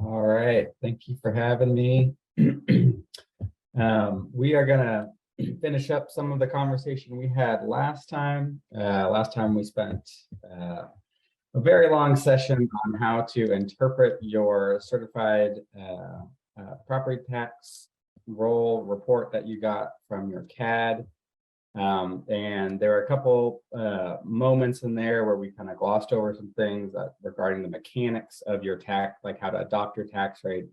All right, thank you for having me. We are gonna finish up some of the conversation we had last time. Last time we spent a very long session on how to interpret your certified property tax roll report that you got from your CAD. And there are a couple moments in there where we kind of glossed over some things regarding the mechanics of your tax, like how to adopt your tax rate,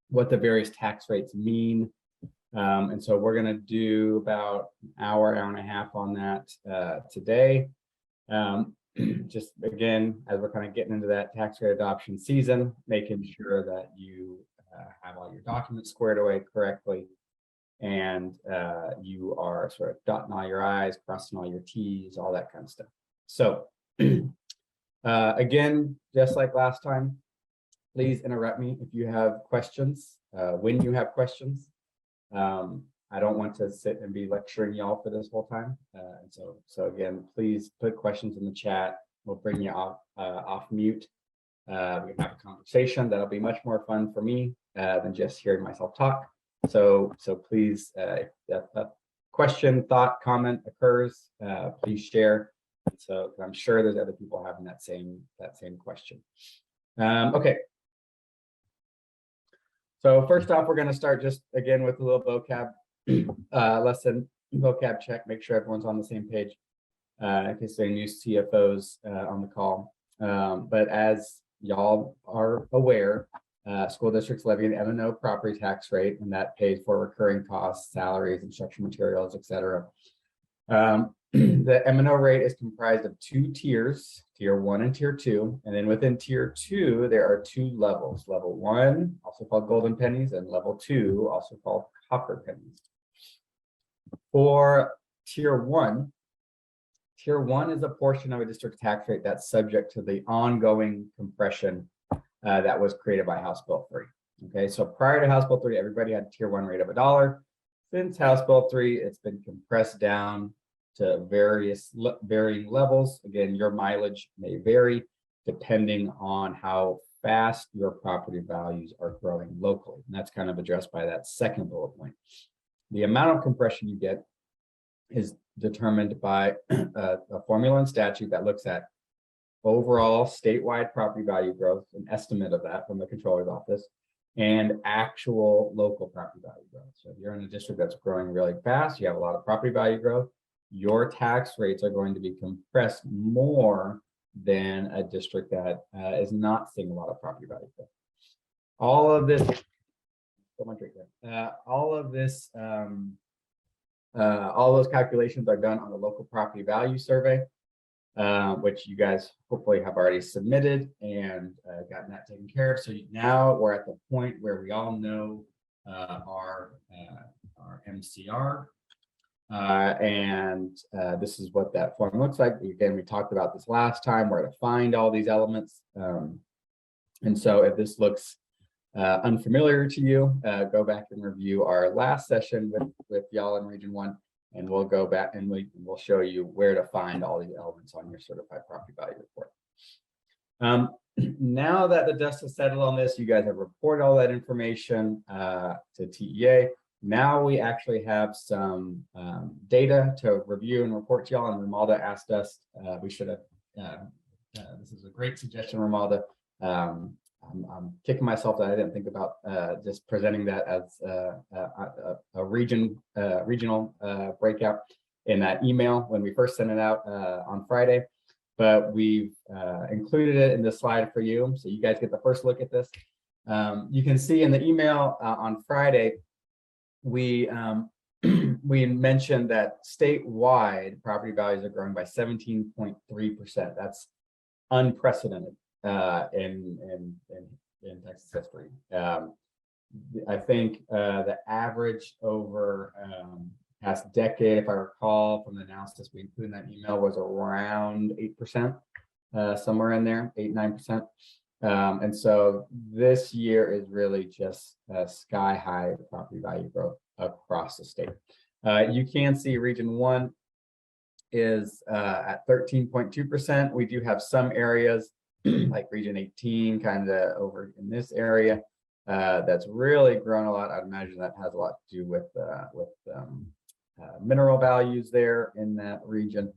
what the various tax rates mean. And so we're going to do about an hour and a half on that today. Just again, as we're kind of getting into that tax rate adoption season, making sure that you have all your documents squared away correctly. And you are sort of dotting all your I's, crossing all your T's, all that kind of stuff. So again, just like last time, please interrupt me if you have questions, when you have questions. I don't want to sit and be lecturing y'all for this whole time. And so again, please put questions in the chat. We'll bring you off mute. We can have a conversation. That'll be much more fun for me than just hearing myself talk. So please, if a question, thought, comment occurs, please share. So I'm sure there's other people having that same question. Okay. So first off, we're going to start just again with a little vocab lesson, vocab check. Make sure everyone's on the same page in case there are new CFOs on the call. But as y'all are aware, school districts levy an M&O property tax rate, and that pays for recurring costs, salaries, instructional materials, etc. The M&O rate is comprised of two tiers, tier 1 and tier 2. And then within tier 2, there are two levels. Level 1, also called golden pennies, and level 2, also called copper pennies. For tier 1 is a portion of a district tax rate that's subject to the ongoing compression that was created by House Bill 3. Okay, so prior to House Bill 3, everybody had a tier 1 rate of $1. Since House Bill 3, it's been compressed down to varying levels. Again, your mileage may vary depending on how fast your property values are growing locally. And that's kind of addressed by that second bullet point. The amount of compression you get is determined by a formula and statute that looks at overall statewide property value growth, an estimate of that from the controller's office, and actual local property value growth. So if you're in a district that's growing really fast, you have a lot of property value growth, your tax rates are going to be compressed more than a district that is not seeing a lot of property value growth. All of this, all those calculations are done on the local property value survey, which you guys hopefully have already submitted and gotten that taken care of. So now we're at the point where we all know our MCR. And this is what that form looks like. Again, we talked about this last time, where to find all these elements. And so if this looks unfamiliar to you, go back and review our last session with y'all in Region 1, and we'll go back and we'll show you where to find all these elements on your certified property value report. Now that the dust has settled on this, you guys have reported all that information to TEA. Now we actually have some data to review and report to y'all, and Romalda asked us, we should have, this is a great suggestion, Romalda. I'm kicking myself that I didn't think about just presenting that as a regional breakout in that email when we first sent it out on Friday, but we've included it in this slide for you, so you guys get the first look at this. You can see in the email on Friday, we mentioned that statewide property values are growing by 17.3%. That's unprecedented in Texas history. I think the average over past decade, if I recall from the analysis we included in that email, was around 8%, somewhere in there, 8-9%. And so this year is really just sky high property value growth across the state. You can see Region 1 is at 13.2%. We do have some areas like region 18, kind of over in this area. That's really grown a lot. I'd imagine that has a lot to do with mineral values there in that region.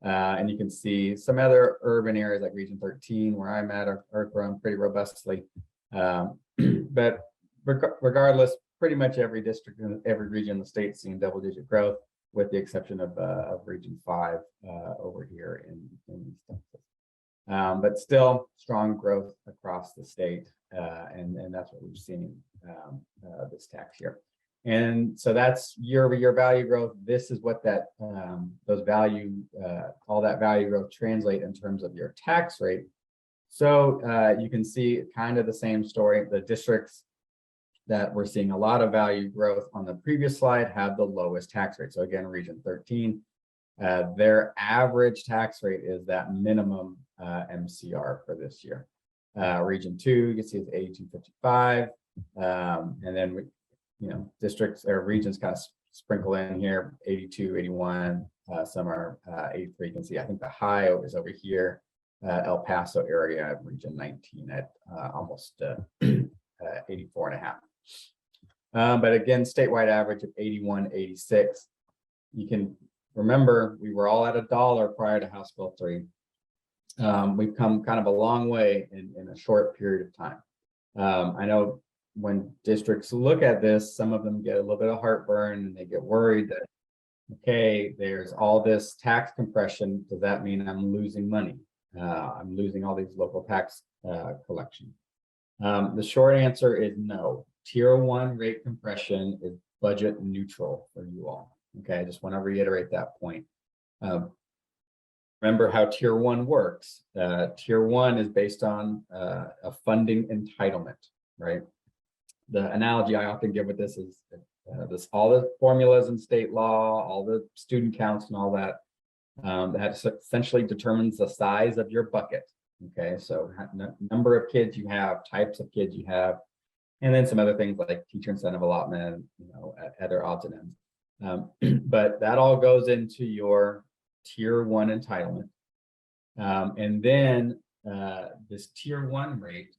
And you can see some other urban areas like region 13, where I'm at, are growing pretty robustly. But regardless, pretty much every district in every region in the state seeing double-digit growth, with the exception of region 5 over here in East Texas. But still strong growth across the state, and that's what we've seen this tax year. And so that's year-over-year value growth. This is what that all that value growth translate in terms of your tax rate. So you can see kind of the same story. The districts that we're seeing a lot of value growth on the previous slide have the lowest tax rate. So again, region 13, their average tax rate is that minimum MCR for this year. Region 2, you can see is 8255, and then districts or regions kind of sprinkle in here, 82, 81, some are 83. You can see, I think the high is over here, El Paso area, region 19 at almost 84 and a half. But again, statewide average of 81, 86. You can remember we were all at $1 prior to House Bill 3. We've come kind of a long way in a short period of time. I know when districts look at this, some of them get a little bit of heartburn and they get worried that, okay, there's all this tax compression. Does that mean I'm losing money? I'm losing all these local tax collection. The short answer is no. Tier 1 rate compression is budget neutral for you all. Okay, I just want to reiterate that point. Remember how Tier 1 works. Tier 1 is based on a funding entitlement, right? The analogy I often give with this is all the formulas in state law, all the student counts and all that, that essentially determines the size of your bucket. Okay, so number of kids you have, types of kids you have, and then some other things like teacher incentive allotment, other odds and ends. But that all goes into your Tier 1 entitlement. And then this Tier 1 rate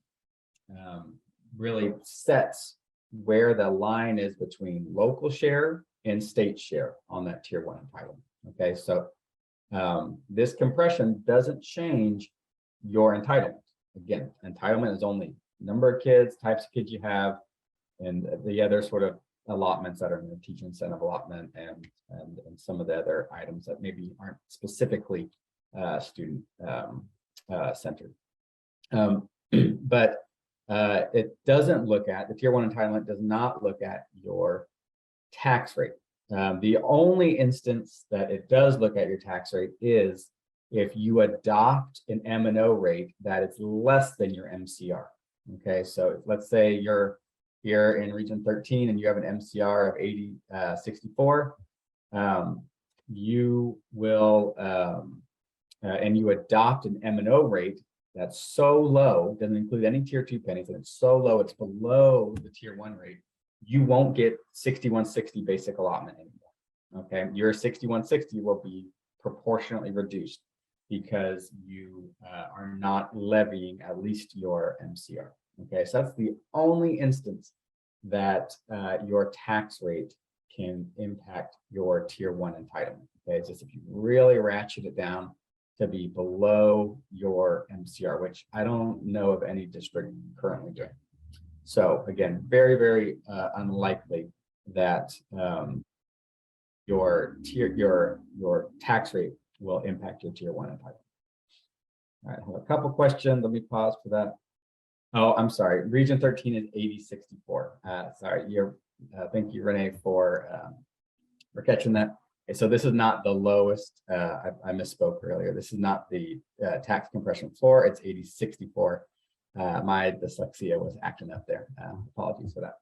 really sets where the line is between local share and state share on that Tier 1 entitlement. Okay, so this compression doesn't change your entitlement. Again, entitlement is only number of kids, types of kids you have, and the other sort of allotments that are in the teacher incentive allotment and some of the other items that maybe aren't specifically student centered. But it doesn't look at, the Tier 1 entitlement does not look at your tax rate. The only instance that it does look at your tax rate is if you adopt an M&O rate that is less than your MCR. Okay, so let's say you're here in region 13 and you have an MCR of 64, you will, and you adopt an M&O rate that's so low, doesn't include any Tier 2 pennies, and it's so low, it's below the Tier 1 rate, you won't get 6160 basic allotment anymore. Okay, your 6160 will be proportionately reduced because you are not levying at least your MCR. Okay, so that's the only instance that your tax rate can impact your Tier 1 entitlement. Okay, it's just if you really ratchet it down to be below your MCR, which I don't know of any district currently doing. So again, very, very unlikely that your tax rate will impact your Tier 1 entitlement. All right, I have a couple questions. Let me pause for that. Oh, I'm sorry. Region 13 is 8064. Sorry, thank you, Renee, for catching that. Okay, so this is not the lowest. I misspoke earlier. This is not the tax compression floor. It's 8064. My dyslexia was acting up there. Apologies for that.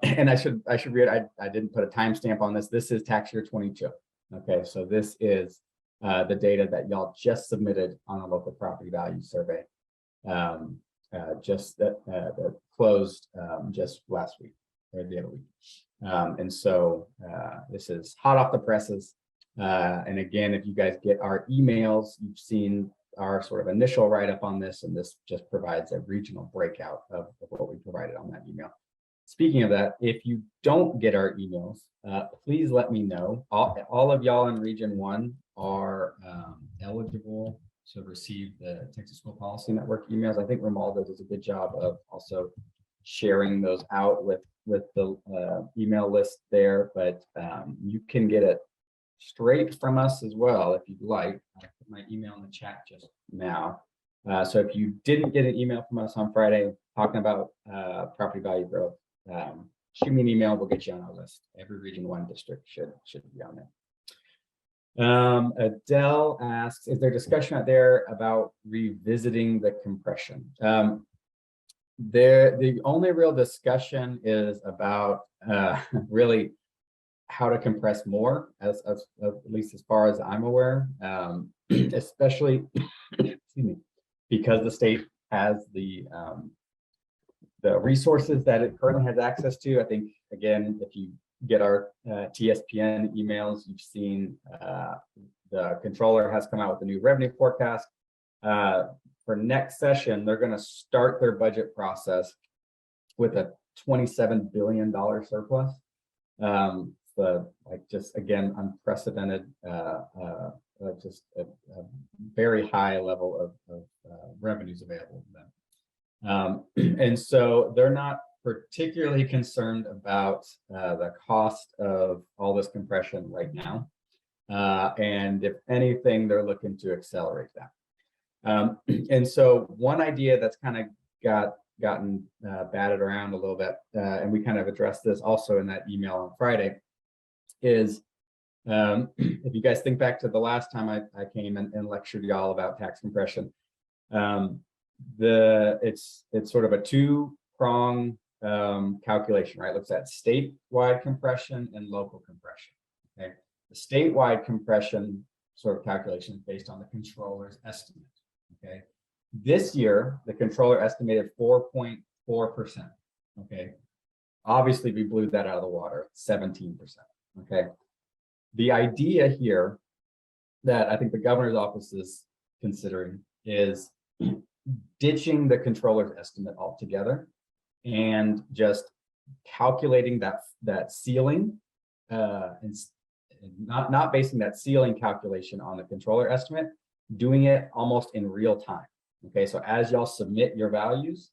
And I should read. I didn't put a timestamp on this. This is tax year 22. Okay, so this is the data that y'all just submitted on a local property value survey. That closed just last week or the other week. And so this is hot off the presses. And again, if you guys get our emails, you've seen our sort of initial write-up on this, and this just provides a regional breakout of what we provided on that email. Speaking of that, if you don't get our emails, please let me know. All of y'all in Region 1 are eligible to receive the Texas School Policy Network emails. I think Romaldo does a good job of also sharing those out with the email list there, but you can get it straight from us as well if you'd like. I put my email in the chat just now. So if you didn't get an email from us on Friday talking about property value growth, shoot me an email. We'll get you on our list. Every Region 1 district should be on there. Adele asks, is there discussion out there about revisiting the compression? The only real discussion is about really how to compress more, as at least as far as I'm aware, especially excuse me, because the state has the resources that it currently has access to. I think, again, if you get our TSPN emails, you've seen the controller has come out with a new revenue forecast. For next session, they're going to start their budget process with a $27 billion surplus. Like just again, unprecedented, just a very high level of revenues available to them. And so they're not particularly concerned about the cost of all this compression right now. And if anything, they're looking to accelerate that. And so one idea that's kind of gotten batted around a little bit, and we kind of addressed this also in that email on Friday, is if you guys think back to the last time I came and lectured y'all about tax compression, it's sort of a two-prong calculation, right? It looks at statewide compression and local compression. Okay, the statewide compression sort of calculation is based on the controller's estimate. Okay, this year the controller estimated 4.4%. Okay, obviously we blew that out of the water, 17%. Okay, the idea here that I think the governor's office is considering is ditching the controller's estimate altogether and just calculating that ceiling, and not basing that ceiling calculation on the controller estimate, doing it almost in real time. Okay, so as y'all submit your values,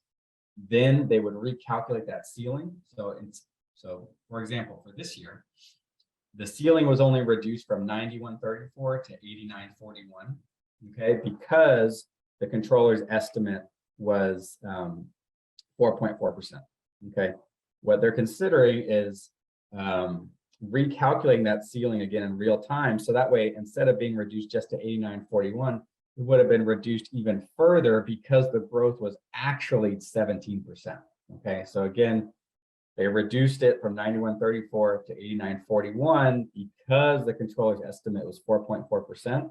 then they would recalculate that ceiling. So for example, for this year, the ceiling was only reduced from 9134 to 8941. Okay, because the controller's estimate was 4.4%. Okay, what they're considering is recalculating that ceiling again in real time. So that way, instead of being reduced just to 8941, it would have been reduced even further because the growth was actually 17%. Okay, so again, they reduced it from 9134 to 8941 because the controller's estimate was 4.4%.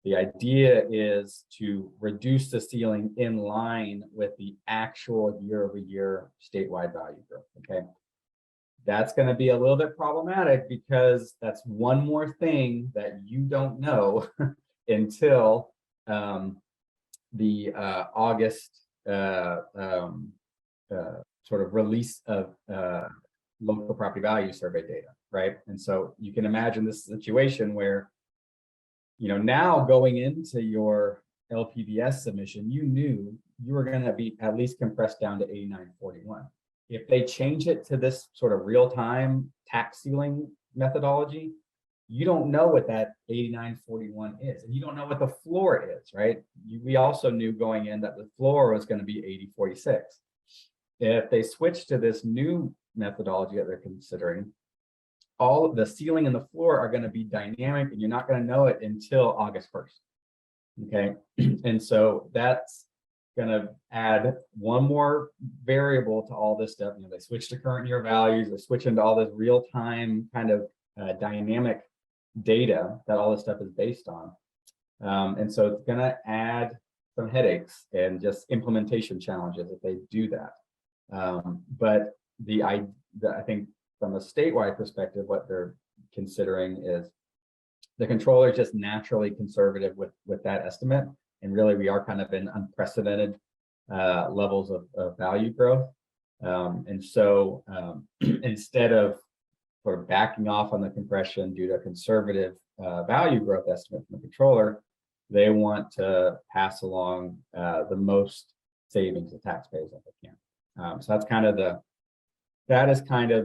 The idea is to reduce the ceiling in line with the actual year-over-year statewide value growth. Okay, that's going to be a little bit problematic because that's one more thing that you don't know until the August sort of release of local property value survey data, right? And so you can imagine this situation where, you know, now going into your LPVS submission, you knew you were going to be at least compressed down to 8941. If they change it to this sort of real-time tax ceiling methodology, you don't know what that 8941 is, and you don't know what the floor is, right? We also knew going in that the floor was going to be 8046. If they switch to this new methodology that they're considering, all of the ceiling and the floor are going to be dynamic, and you're not going to know it until August 1st. Okay, and so that's going to add one more variable to all this stuff. You know, they switch to current year values, they switch into all this real-time kind of dynamic data that all this stuff is based on. And so it's going to add some headaches and just implementation challenges if they do that. But I think from a statewide perspective, what they're considering is the controller just naturally conservative with that estimate. and really we are kind of in unprecedented levels of value growth. And so instead of sort of backing off on the compression due to a conservative value growth estimate from the controller, they want to pass along the most savings to taxpayers that they can. So that's kind of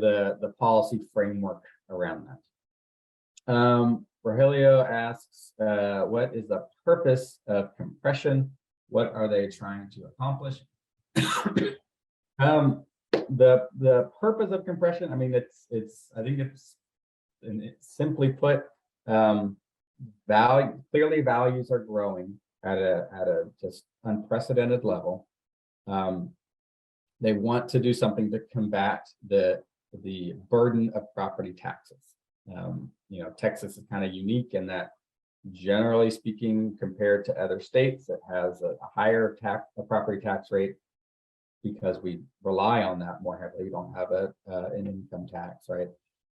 the policy framework around that. Rogelio asks, what is the purpose of compression? What are they trying to accomplish? The purpose of compression, I mean, I think it's simply put, clearly values are growing at a just unprecedented level. They want to do something to combat the burden of property taxes. Texas is kind of unique in that, generally speaking, compared to other states, it has a higher property tax rate because we rely on that more heavily. We don't have an income tax, right?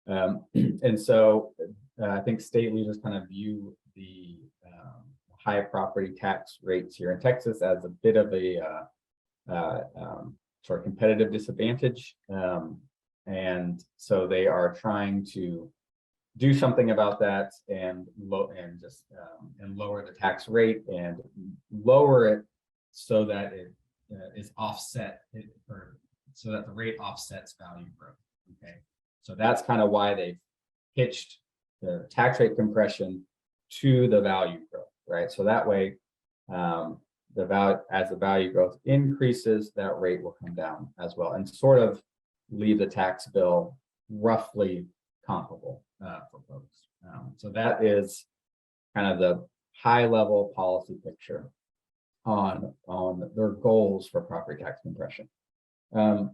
And so I think state leaders kind of view the high property tax rates here in Texas as a bit of a sort of competitive disadvantage. And so they are trying to do something about that and lower the tax rate and lower it so that it is offset, so that the rate offsets value growth. Okay, so that's kind of why they've pitched the tax rate compression to the value growth, right? So that way, as the value growth increases, that rate will come down as well, and sort of leave the tax bill roughly comparable for folks. So that is kind of the high level policy picture on their goals for property tax compression. I've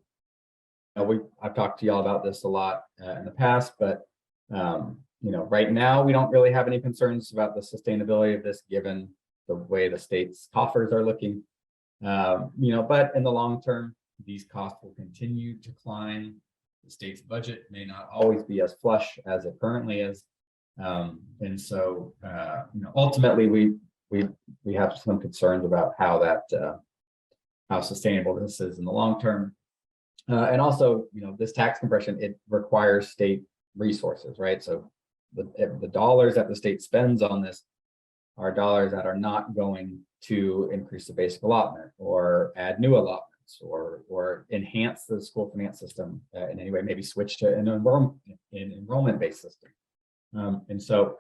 talked to y'all about this a lot in the past, but right now we don't really have any concerns about the sustainability of this given the way the state's coffers are looking. But in the long term, these costs will continue to climb. The state's budget may not always be as flush as it currently is. And so, ultimately we have some concerns about how sustainable this is in the long term. And also, this tax compression, it requires state resources, right? So the dollars that the state spends on this are dollars that are not going to increase the basic allotment or add new allotments or enhance the school finance system in any way, maybe switch to an enrollment-based system. And so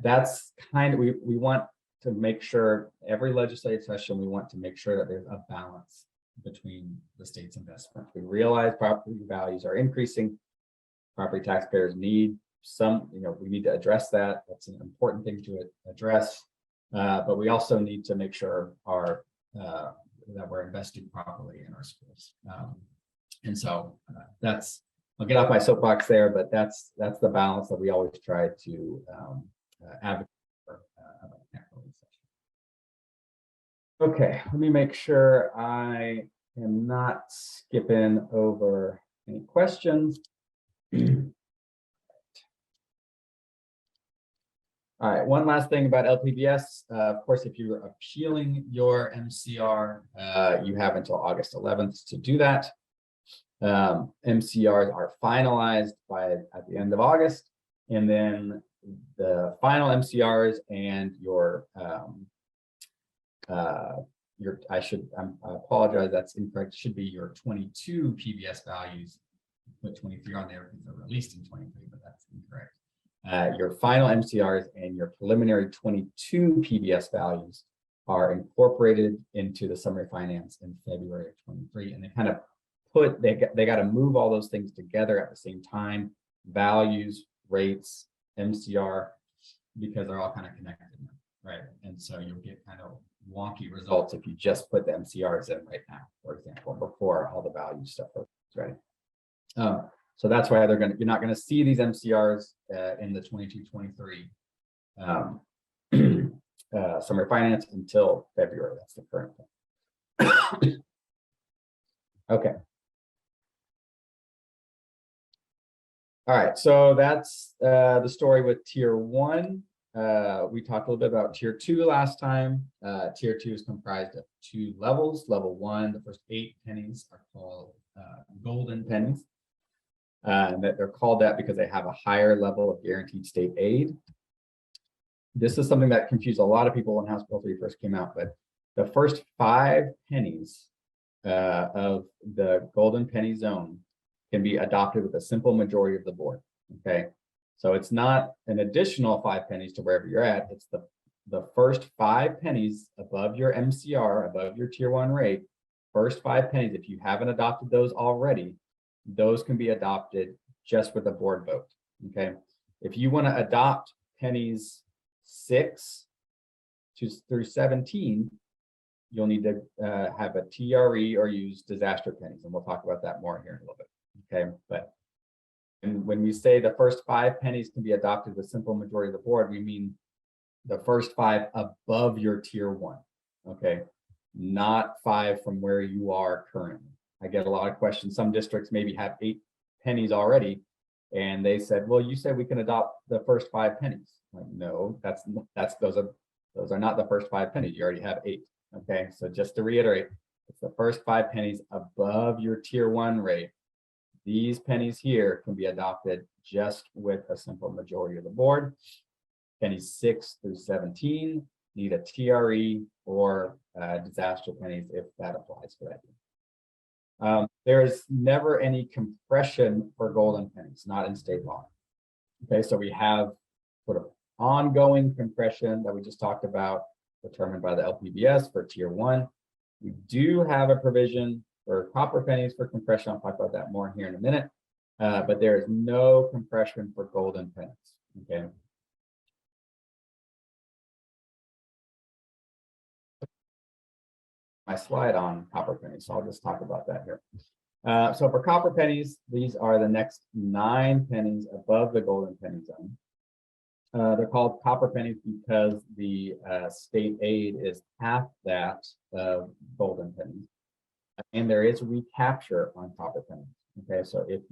that's kind of, we want to make sure every legislative session, we want to make sure that there's a balance between the state's investment. We realize property values are increasing. Property taxpayers need we need to address that. That's an important thing to address. But we also need to make sure that we're investing properly in our schools. And so I'll get off my soapbox there, but that's the balance that we always try to advocate for about capitalization. Okay, let me make sure I am not skipping over any questions. All right, one last thing about LPBS. Of course, if you're appealing your MCR, you have until August 11th to do that. MCRs are finalized at the end of August, and then the final MCRs and I apologize, that's incorrect. It should be your 22 PBS values. Put 23 on there because they're released in 23, but that's incorrect. Your final MCRs and your preliminary 22 PBS values are incorporated into the summary finance in February of 23, and they kind of they got to move all those things together at the same time: values, rates, MCR, because they're all kind of connected, right? And so you'll get kind of wonky results if you just put the MCRs in right now, for example, before all the value stuff is ready. So that's why you're not going to see these MCRs in the 22-23 summary finance until February. That's the current thing. Okay. All right, so that's the story with tier 1. we talked a little bit about tier 2 last time. Tier 2 is comprised of 2 levels. Level 1, the first 8 pennies are called golden pennies. And that they're called that because they have a higher level of guaranteed state aid. This is something that confused a lot of people when House Bill 3 first came out, but the first 5 pennies of the golden penny zone can be adopted with a simple majority of the board. Okay, so it's not an additional 5 pennies to wherever you're at. It's the first 5 pennies above your MCR, above your tier 1 rate. First 5 pennies, if you haven't adopted those already, those can be adopted just with a board vote. Okay, if you want to adopt pennies 6 through 17, you'll need to have a TRE or use disaster pennies, and we'll talk about that more here in a little bit. Okay, but when we say the first 5 pennies can be adopted with simple majority of the board, we mean the first 5 above your tier 1. Okay, not 5 from where you are currently. I get a lot of questions. Some districts maybe have 8 pennies already, and they said, "Well, you said we can adopt the first 5 pennies." Like, no, those are not the first 5 pennies. You already have 8. Okay, so just to reiterate, it's the first 5 pennies above your tier 1 rate. These pennies here can be adopted just with a simple majority of the board. Pennies 6 through 17 need a TRE or disaster pennies if that applies for that. There is never any compression for golden pennies, not in state law. Okay, so we have sort of ongoing compression that we just talked about, determined by the LPBS for tier 1. We do have a provision for copper pennies for compression. I'll talk about that more here in a minute, but there is no compression for golden pennies. Okay. My slide on copper pennies, so I'll just talk about that here. So for copper pennies, these are the next 9 pennies above the golden penny zone. They're called copper pennies because the state aid is half that of golden pennies, and there is recapture on copper pennies. Okay, so if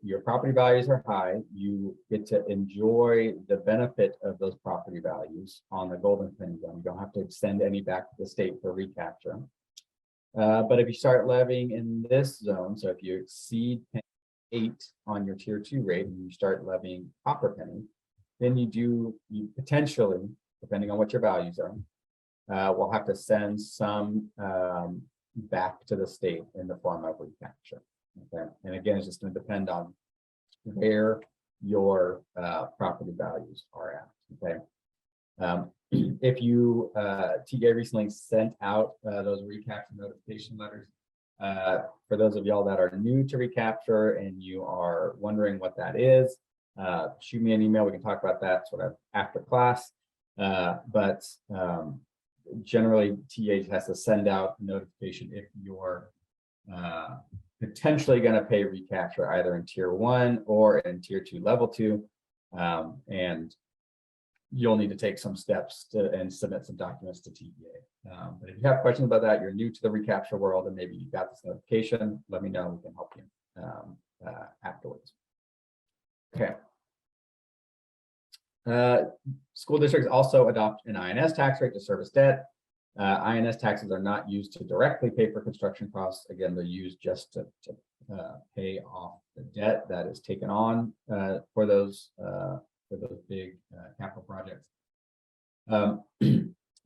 your property values are high, you get to enjoy the benefit of those property values on the golden penny zone. You don't have to send any back to the state for recapture. But if you start levying in this zone, so if you exceed 8 on your tier 2 rate and you start levying copper penny, then you potentially, depending on what your values are, will have to send some back to the state in the form of recapture. Okay, and again, it's just going to depend on where your property values are at. Okay, if you TA recently sent out those recapture notification letters. For those of y'all that are new to recapture and you are wondering what that is, shoot me an email. We can talk about that sort of after class. But generally, TA has to send out notification if you're potentially going to pay recapture either in tier 1 or in tier 2 level 2. And you'll need to take some steps and submit some documents to TA. But if you have questions about that, you're new to the recapture world, and maybe you got this notification, let me know. We can help you afterwards. Okay. School districts also adopt an INS tax rate to service debt. INS taxes are not used to directly pay for construction costs. Again, they're used just to pay off the debt that is taken on for those big capital projects.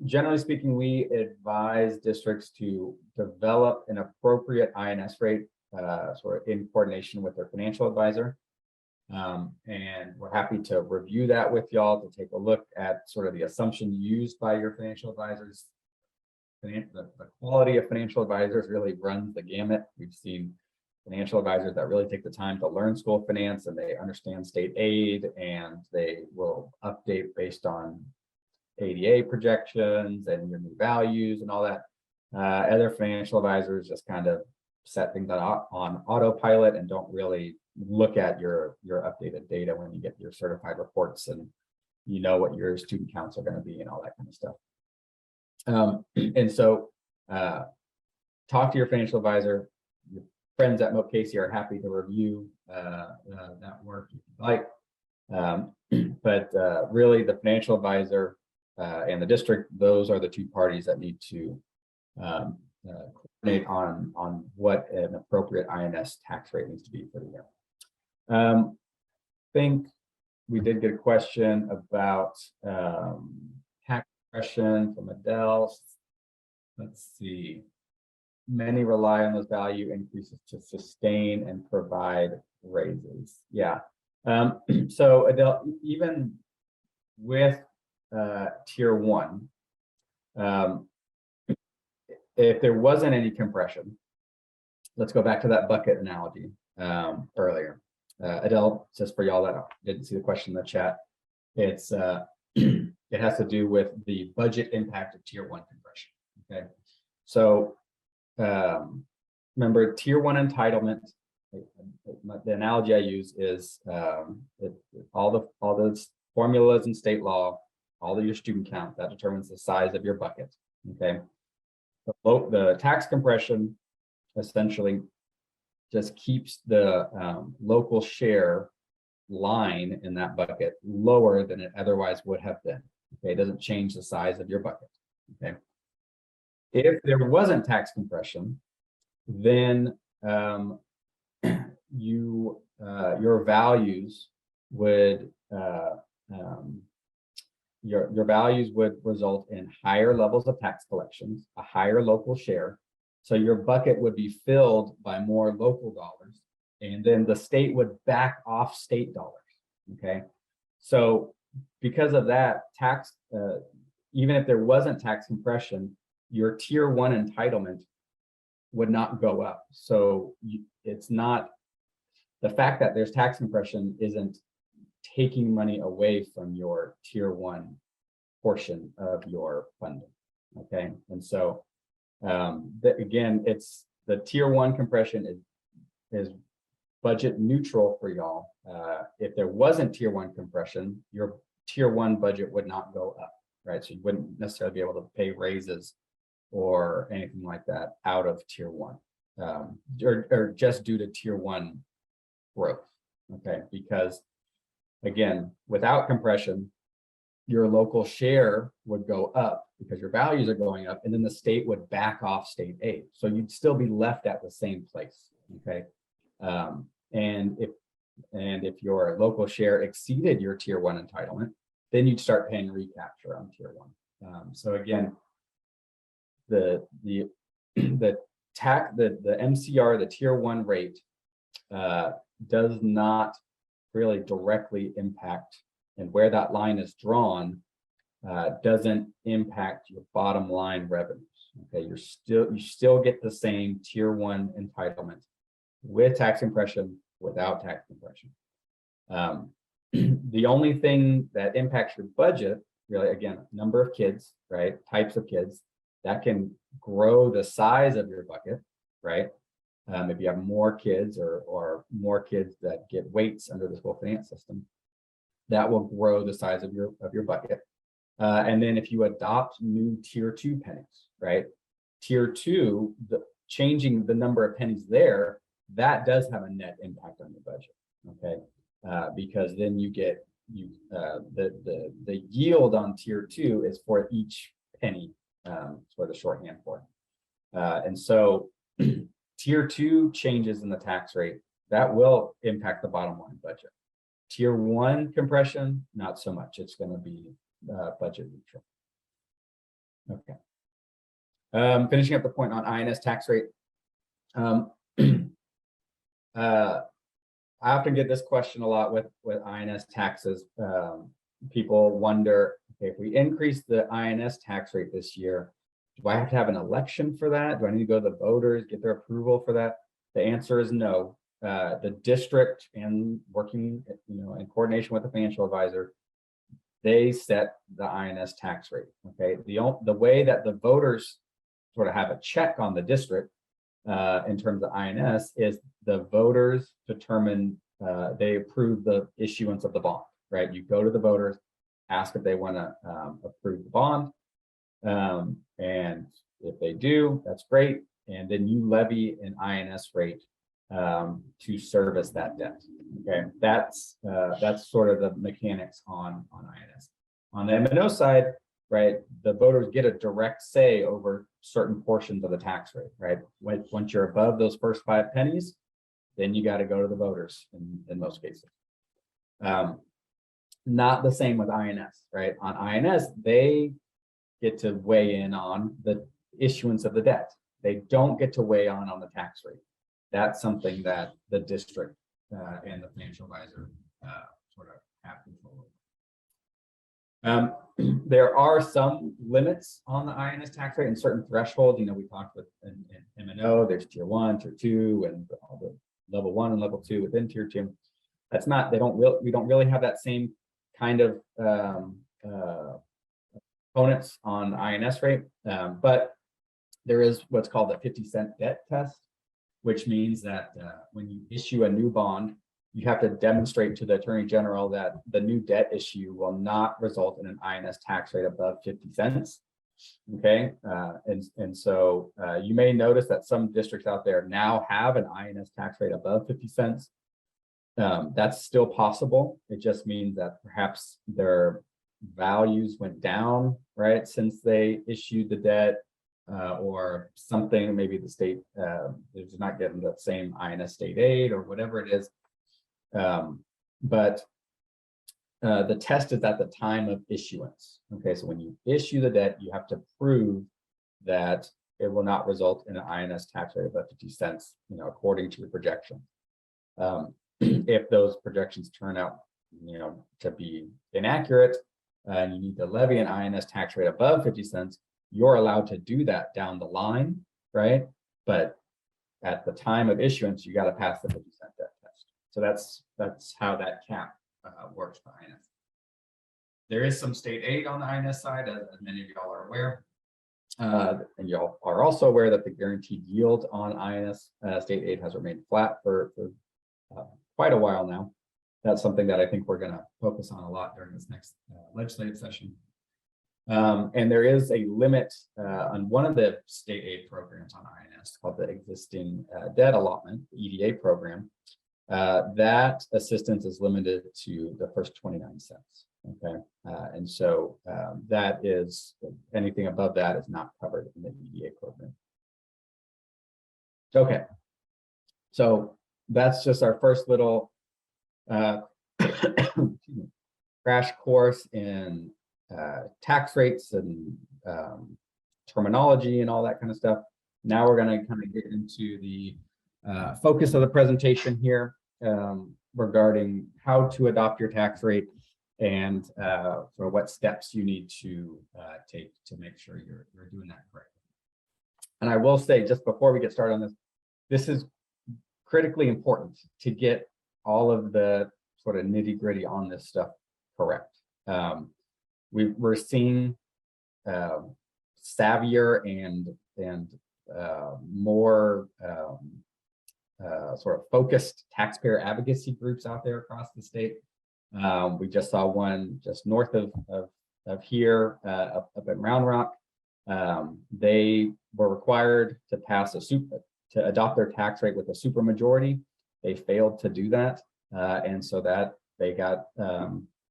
Generally speaking, we advise districts to develop an appropriate INS rate sort of in coordination with their financial advisor. And we're happy to review that with y'all to take a look at sort of the assumption used by your financial advisors. The quality of financial advisors really runs the gamut. We've seen financial advisors that really take the time to learn school finance, and they understand state aid, and they will update based on ADA projections and your new values and all that. Other financial advisors just kind of set things on autopilot and don't really look at your updated data when you get your certified reports, and you know what your student counts are going to be and all that kind of stuff. And so talk to your financial advisor. Your friends at Moat Casey are happy to review that work if you'd like. but really the financial advisor and the district, those are the two parties that need to coordinate on what an appropriate INS tax rate needs to be for the year. I think we did get a question about tax compression from Adele. Let's see. Many rely on those value increases to sustain and provide raises. Yeah. So Adele, even with tier one, if there wasn't any compression, let's go back to that bucket analogy earlier. Adele, just for y'all that didn't see the question in the chat, it's it has to do with the budget impact of tier one compression. Okay, so remember tier one entitlement. The analogy I use is all the formulas in state law, all of your student count that determines the size of your bucket. Okay, the tax compression essentially just keeps the local share line in that bucket lower than it otherwise would have been. Okay, it doesn't change the size of your bucket. Okay, if there wasn't tax compression, then your values would your values would result in higher levels of tax collections, a higher local share. So your bucket would be filled by more local dollars, and then the state would back off state dollars. Okay, so because of that, tax even if there wasn't tax compression, your tier one entitlement would not go up. So it's not the fact that there's tax compression isn't taking money away from your tier one portion of your funding. Okay, and so again, it's the tier one compression is budget neutral for y'all. If there wasn't tier one compression, your tier one budget would not go up, right? So you wouldn't necessarily be able to pay raises or anything like that out of tier one, or just due to tier one growth. Okay, because again, without compression, your local share would go up because your values are going up, and then the state would back off state aid. So you'd still be left at the same place. Okay, and if your local share exceeded your tier one entitlement, then you'd start paying recapture on tier one. So again, the MCR, the tier one rate, does not really directly impact, and where that line is drawn doesn't impact your bottom line revenues. Okay, you still get the same tier one entitlement with tax compression, without tax compression. The only thing that impacts your budget, really, again, number of kids, right? Types of kids that can grow the size of your bucket, right? If you have more kids or more kids that get weights under the school finance system, that will grow the size of your bucket. And then if you adopt new tier two pennies, right? Tier two, changing the number of pennies there, that does have a net impact on your budget. Okay, because then you get the yield on tier two is for each penny. It's what the shorthand for. And so tier two changes in the tax rate that will impact the bottom line budget. Tier one compression, not so much. It's going to be budget neutral. Okay. Finishing up the point on INS tax rate. I often get this question a lot with INS taxes. People wonder, okay, if we increase the INS tax rate this year, do I have to have an election for that? Do I need to go to the voters, get their approval for that? The answer is no. The district, and working, in coordination with the financial advisor, they set the INS tax rate. Okay, the way that the voters sort of have a check on the district in terms of INS is the voters determine, they approve the issuance of the bond, right? You go to the voters, ask if they want to approve the bond, and if they do, that's great. And then you levy an INS rate to service that debt. Okay, that's sort of the mechanics on INS. On the M&O side, right, the voters get a direct say over certain portions of the tax rate, right? Once you're above those first 5 pennies, then you got to go to the voters in most cases. Not the same with INS, right? On INS, they get to weigh in on the issuance of the debt. They don't get to weigh on the tax rate. That's something that the district and the financial advisor sort of have control over. There are some limits on the INS tax rate and certain thresholds. You know, we talked with in M&O, there's tier 1, tier 2, and all the level 1 and level 2 within tier 2. That's not, we don't really have that same kind of components on INS rate, but there is what's called the 50-cent debt test, which means that when you issue a new bond, you have to demonstrate to the Attorney General that the new debt issue will not result in an INS tax rate above 50 cents. Okay, and so you may notice that some districts out there now have an INS tax rate above 50 cents. That's still possible. It just means that perhaps their values went down, right, since they issued the debt, or something. Maybe the state is not getting the same INS state aid or whatever it is. But the test is at the time of issuance. Okay, so when you issue the debt, you have to prove that it will not result in an INS tax rate of 50 cents, you know, according to your projection. If those projections turn out, you know, to be inaccurate, and you need to levy an INS tax rate above 50 cents, you're allowed to do that down the line, right? But at the time of issuance, you got to pass the 50-cent debt test. So that's how that cap works for INS. There is some state aid on the INS side, as many of y'all are aware. And y'all are also aware that the guaranteed yield on INS state aid has remained flat for quite a while now. That's something that I think we're going to focus on a lot during this next legislative session. And there is a limit on one of the state aid programs on INS called the existing debt allotment, the EDA program. That assistance is limited to the first 29 cents. Okay, and so that is, anything above that is not covered in the EDA program. Okay, so that's just our first little crash course in tax rates and terminology and all that kind of stuff. Now we're going to kind of get into the focus of the presentation here regarding how to adopt your tax rate and for what steps you need to take to make sure you're doing that correctly. And I will say, just before we get started on this, this is critically important to get all of the sort of nitty-gritty on this stuff correct. We're seeing savvier and more sort of focused taxpayer advocacy groups out there across the state. We just saw one just north of here, up in Round Rock. They were required to pass to adopt their tax rate with a supermajority. They failed to do that, and so that they got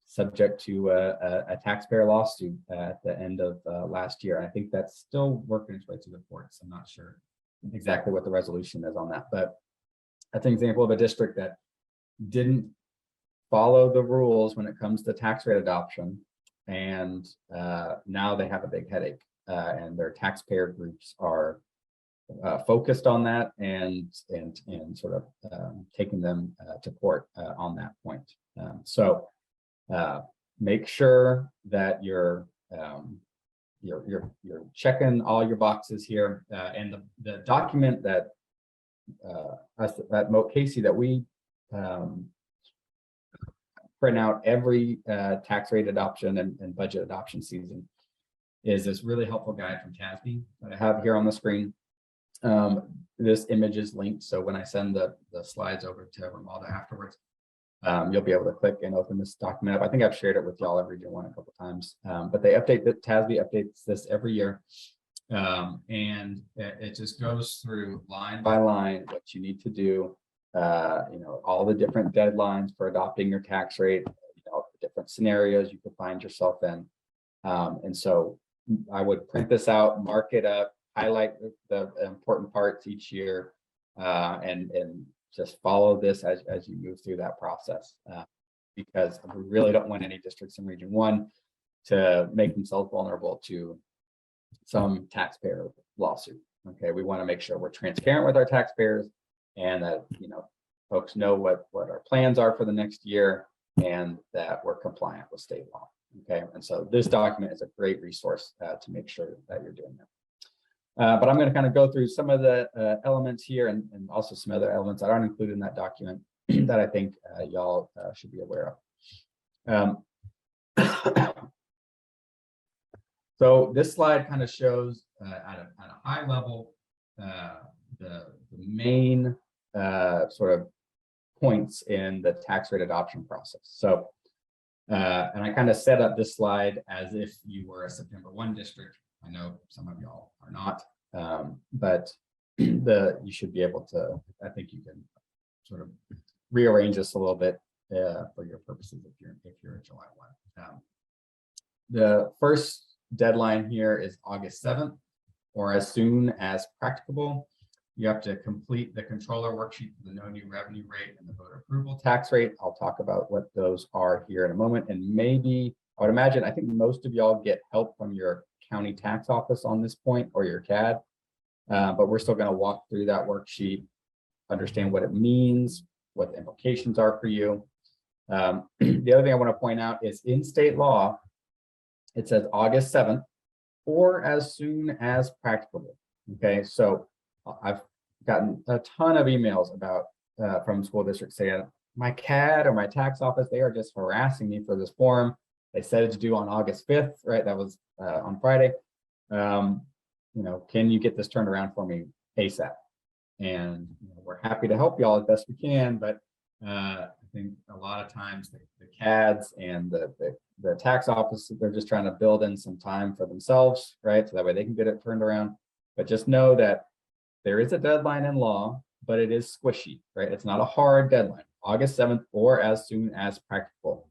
subject to a taxpayer lawsuit at the end of last year. And I think that's still working its way through the courts. I'm not sure exactly what the resolution is on that, but that's an example of a district that didn't follow the rules when it comes to tax rate adoption, and now they have a big headache, and their taxpayer groups are focused on that and sort of taking them to court on that point. So make sure that you're checking all your boxes here, and the document that us at Moat Casey that we print out every tax rate adoption and budget adoption season is this really helpful guide from TASB that I have here on the screen. This image is linked, so when I send the slides over to Romalda afterwards, you'll be able to click and open this document up. I think I've shared it with y'all every year, a couple times, but they update the TASB updates this every year, and it just goes through line by line what you need to do all the different deadlines for adopting your tax rate, the different scenarios you could find yourself in. And so I would print this out, mark it up, highlight the important parts each year, and just follow this as you move through that process, because we really don't want any districts in Region 1 to make themselves vulnerable to some taxpayer lawsuit. Okay, we want to make sure we're transparent with our taxpayers, and that folks know what our plans are for the next year, and that we're compliant with state law. Okay, and so this document is a great resource to make sure that you're doing that. But I'm going to kind of go through some of the elements here, and also some other elements that aren't included in that document that I think y'all should be aware of. So this slide kind of shows at a high level the main sort of points in the tax rate adoption process. So, and I kind of set up this slide as if you were a September 1 district. I know some of y'all are not, but you should be able to, I think you can sort of rearrange this a little bit for your purposes if you're a July 1. The first deadline here is August 7th, or as soon as practicable. You have to complete the controller worksheet for the no new revenue rate and the voter approval tax rate. I'll talk about what those are here in a moment. And maybe, I would imagine, I think most of y'all get help from your county tax office on this point, or your CAD, but we're still going to walk through that worksheet, understand what it means, what the implications are for you. The other thing I want to point out is in state law, it says August 7th, or as soon as practicable. Okay, so I've gotten a ton of emails about from school districts saying my CAD or my tax office, they are just harassing me for this form. They said it's due on August 5th, right? That was on Friday. Can you get this turned around for me ASAP? And we're happy to help y'all as best we can, but I think a lot of times the CADs and the tax office, they're just trying to build in some time for themselves, right? So that way they can get it turned around. But just know that there is a deadline in law, but it is squishy, right? It's not a hard deadline. August 7th, or as soon as practicable.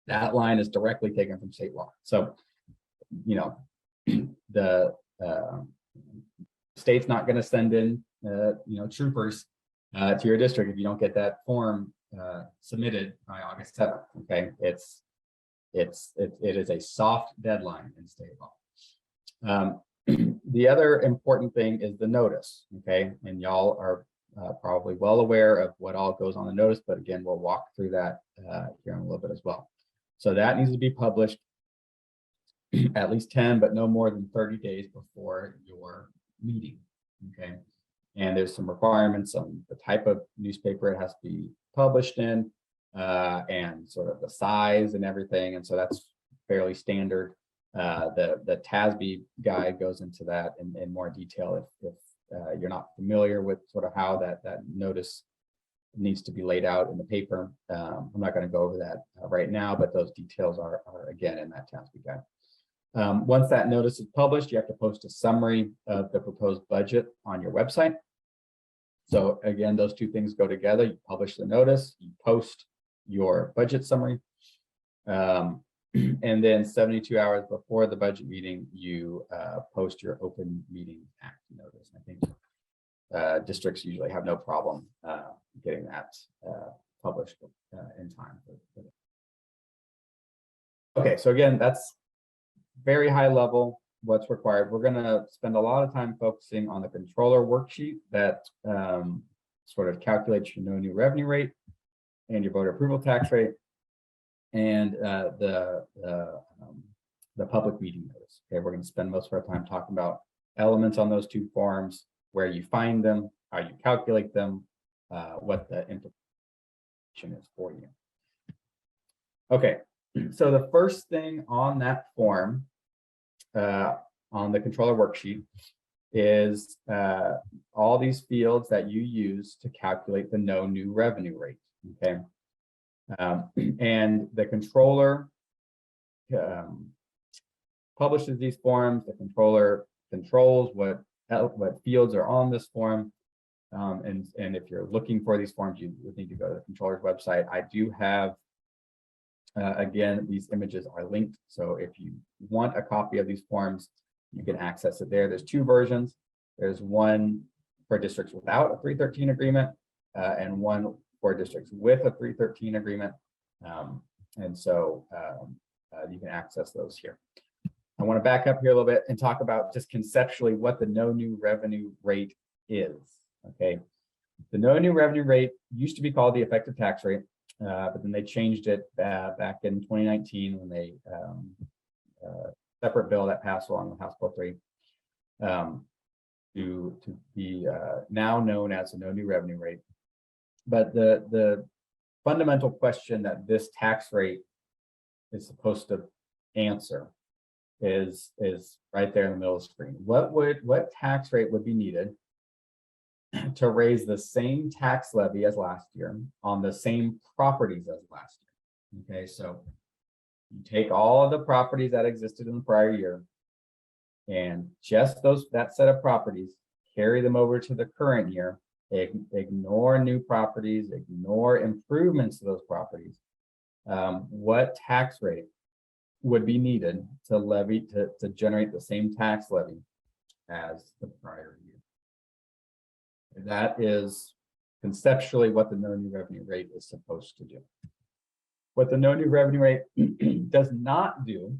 That line is directly taken from state law. So, the state's not going to send in, troopers to your district if you don't get that form submitted by August 7th. Okay, it is a soft deadline in state law. The other important thing is the notice. Okay, and y'all are probably well aware of what all goes on the notice, but again, we'll walk through that here in a little bit as well. So that needs to be published at least 10, but no more than 30 days before your meeting. Okay, and there's some requirements on the type of newspaper it has to be published in, and sort of the size and everything, and so that's fairly standard. The TASB guide goes into that in more detail if you're not familiar with sort of how that notice needs to be laid out in the paper. I'm not going to go over that right now, but those details are again in that TASB guide. Once that notice is published, you have to post a summary of the proposed budget on your website. So again, those two things go together. You publish the notice, you post your budget summary, and then 72 hours before the budget meeting, you post your open meeting act notice. I think districts usually have no problem getting that published in time. Okay, so again, that's very high level what's required. We're going to spend a lot of time focusing on the controller worksheet that sort of calculates your no new revenue rate and your voter approval tax rate, and the public meeting notice. Okay, we're going to spend most of our time talking about elements on those two forms, where you find them, how you calculate them, what the implication is for you. Okay, so the first thing on that form, on the controller worksheet, is all these fields that you use to calculate the no new revenue rate. Okay. And the controller publishes these forms. The controller controls what fields are on this form. And if you're looking for these forms, you would need to go to the controller's website. I do have, again, these images are linked. So if you want a copy of these forms, you can access it there. There's two versions. There's one for districts without a 313 agreement and one for districts with a 313 agreement. And so you can access those here. I want to back up here a little bit and talk about just conceptually what the no new revenue rate is. Okay, the no new revenue rate used to be called the effective tax rate, but then they changed it back in 2019 when they separate bill that passed along with House Bill 3 to be now known as the no new revenue rate. But the fundamental question that this tax rate is supposed to answer is right there in the middle of the screen. What tax rate would be needed to raise the same tax levy as last year on the same properties as last year? Okay, so you take all of the properties that existed in the prior year and just that set of properties, carry them over to the current year, ignore new properties, ignore improvements to those properties. What tax rate would be needed to levy to generate the same tax levy as the prior year? That is conceptually what the no new revenue rate is supposed to do. What the no new revenue rate does not do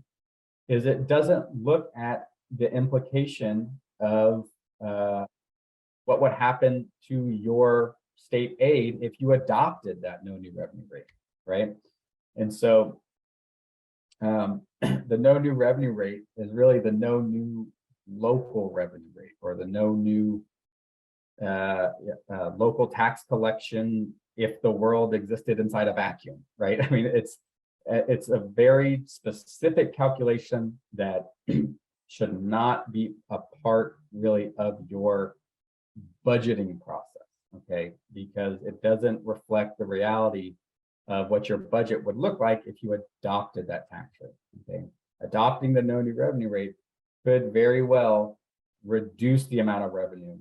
is it doesn't look at the implication of what would happen to your state aid if you adopted that no new revenue rate, right? And so the no new revenue rate is really the no new local revenue rate, or the no new local tax collection if the world existed inside a vacuum, right? I mean, it's a very specific calculation that should not be a part really of your budgeting process, okay? Because it doesn't reflect the reality of what your budget would look like if you adopted that tax rate, okay? Adopting the no new revenue rate could very well reduce the amount of revenue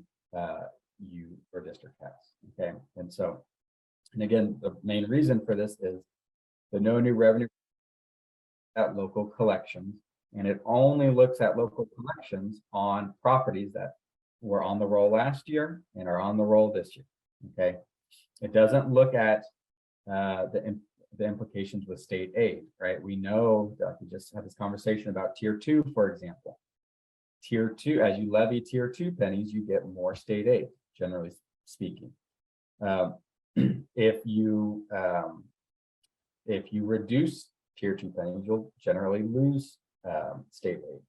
your district has, okay? And so, and again, the main reason for this is the no new revenue at local collections, and it only looks at local collections on properties that were on the roll last year and are on the roll this year, okay? It doesn't look at the implications with state aid, right? We know that we just had this conversation about tier 2, for example. Tier 2, as you levy tier 2 pennies, you get more state aid, generally speaking. If you reduce tier 2 pennies, you'll generally lose state aid.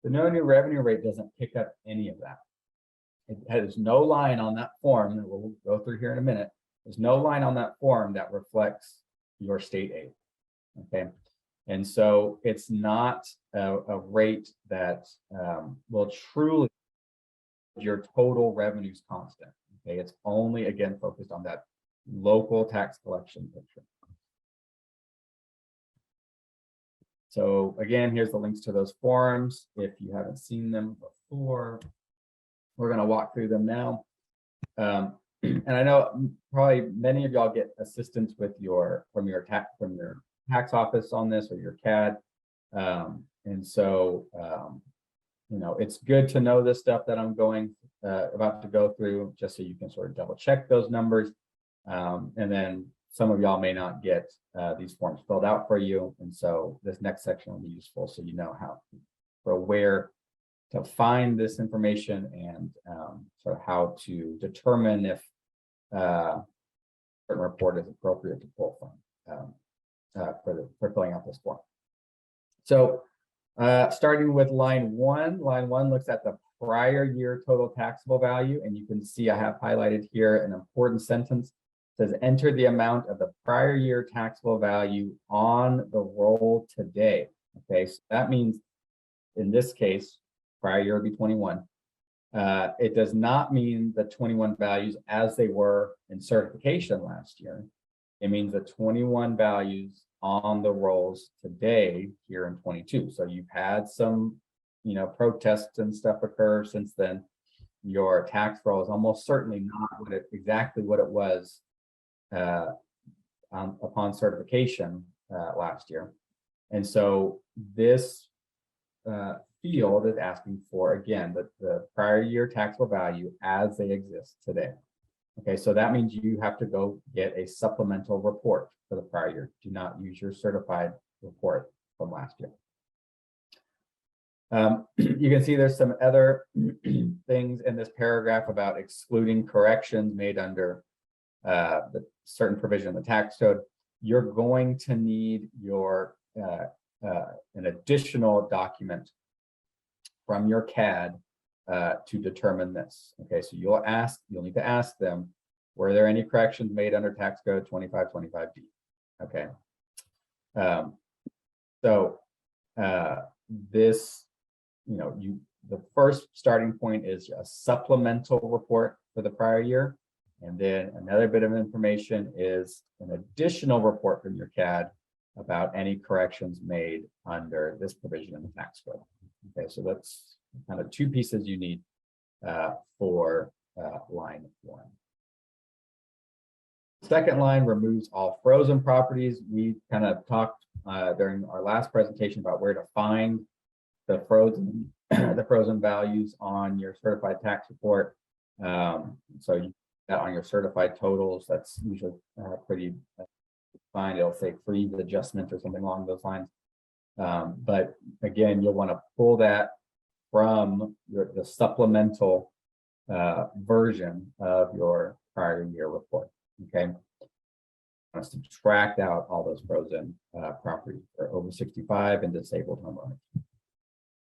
The no new revenue rate doesn't pick up any of that. It has no line on that form that we'll go through here in a minute. There's no line on that form that reflects your state aid, okay? And so it's not a rate that will truly your total revenues constant, okay? It's only, again, focused on that local tax collection picture. So again, here's the links to those forms. If you haven't seen them before, we're going to walk through them now. And I know probably many of y'all get assistance with from your tax office on this, or your CAD. And so you know, it's good to know this stuff that I'm about to go through, just so you can sort of double check those numbers. And then some of y'all may not get these forms filled out for you, and so this next section will be useful, so you know where to find this information, and sort of how to determine if a certain report is appropriate to pull from for filling out this form. So starting with line 1, line 1 looks at the prior year total taxable value, and you can see I have highlighted here an important sentence. It says enter the amount of the prior year taxable value on the roll today. Okay, so that means in this case, prior year would be 21. It does not mean the 21 values as they were in certification last year. It means the 21 values on the rolls today here in 22. So you've had some, protests and stuff occur since then. your tax roll is almost certainly not exactly what it was upon certification last year. And so this field is asking for, again, the prior year taxable value as they exist today. Okay, so that means you have to go get a supplemental report for the prior year. Do not use your certified report from last year. You can see there's some other things in this paragraph about excluding corrections made under the certain provision of the tax code. You're going to need your an additional document from your CAD to determine this. Okay, so you'll need to ask them, were there any corrections made under tax code 2525D? Okay. This, the first starting point is a supplemental report for the prior year. And then another bit of information is an additional report from your CAD about any corrections made under this provision in the tax code. Okay, so that's kind of two pieces you need for line 1. Second line removes all frozen properties. We kind of talked during our last presentation about where to find the frozen values on your certified tax report. So you that on your certified totals, that's usually pretty fine. It'll say freeze adjustment or something along those lines. But again, you'll want to pull that from the supplemental version of your prior year report. Okay, want to subtract out all those frozen properties for over 65 and disabled homeowners.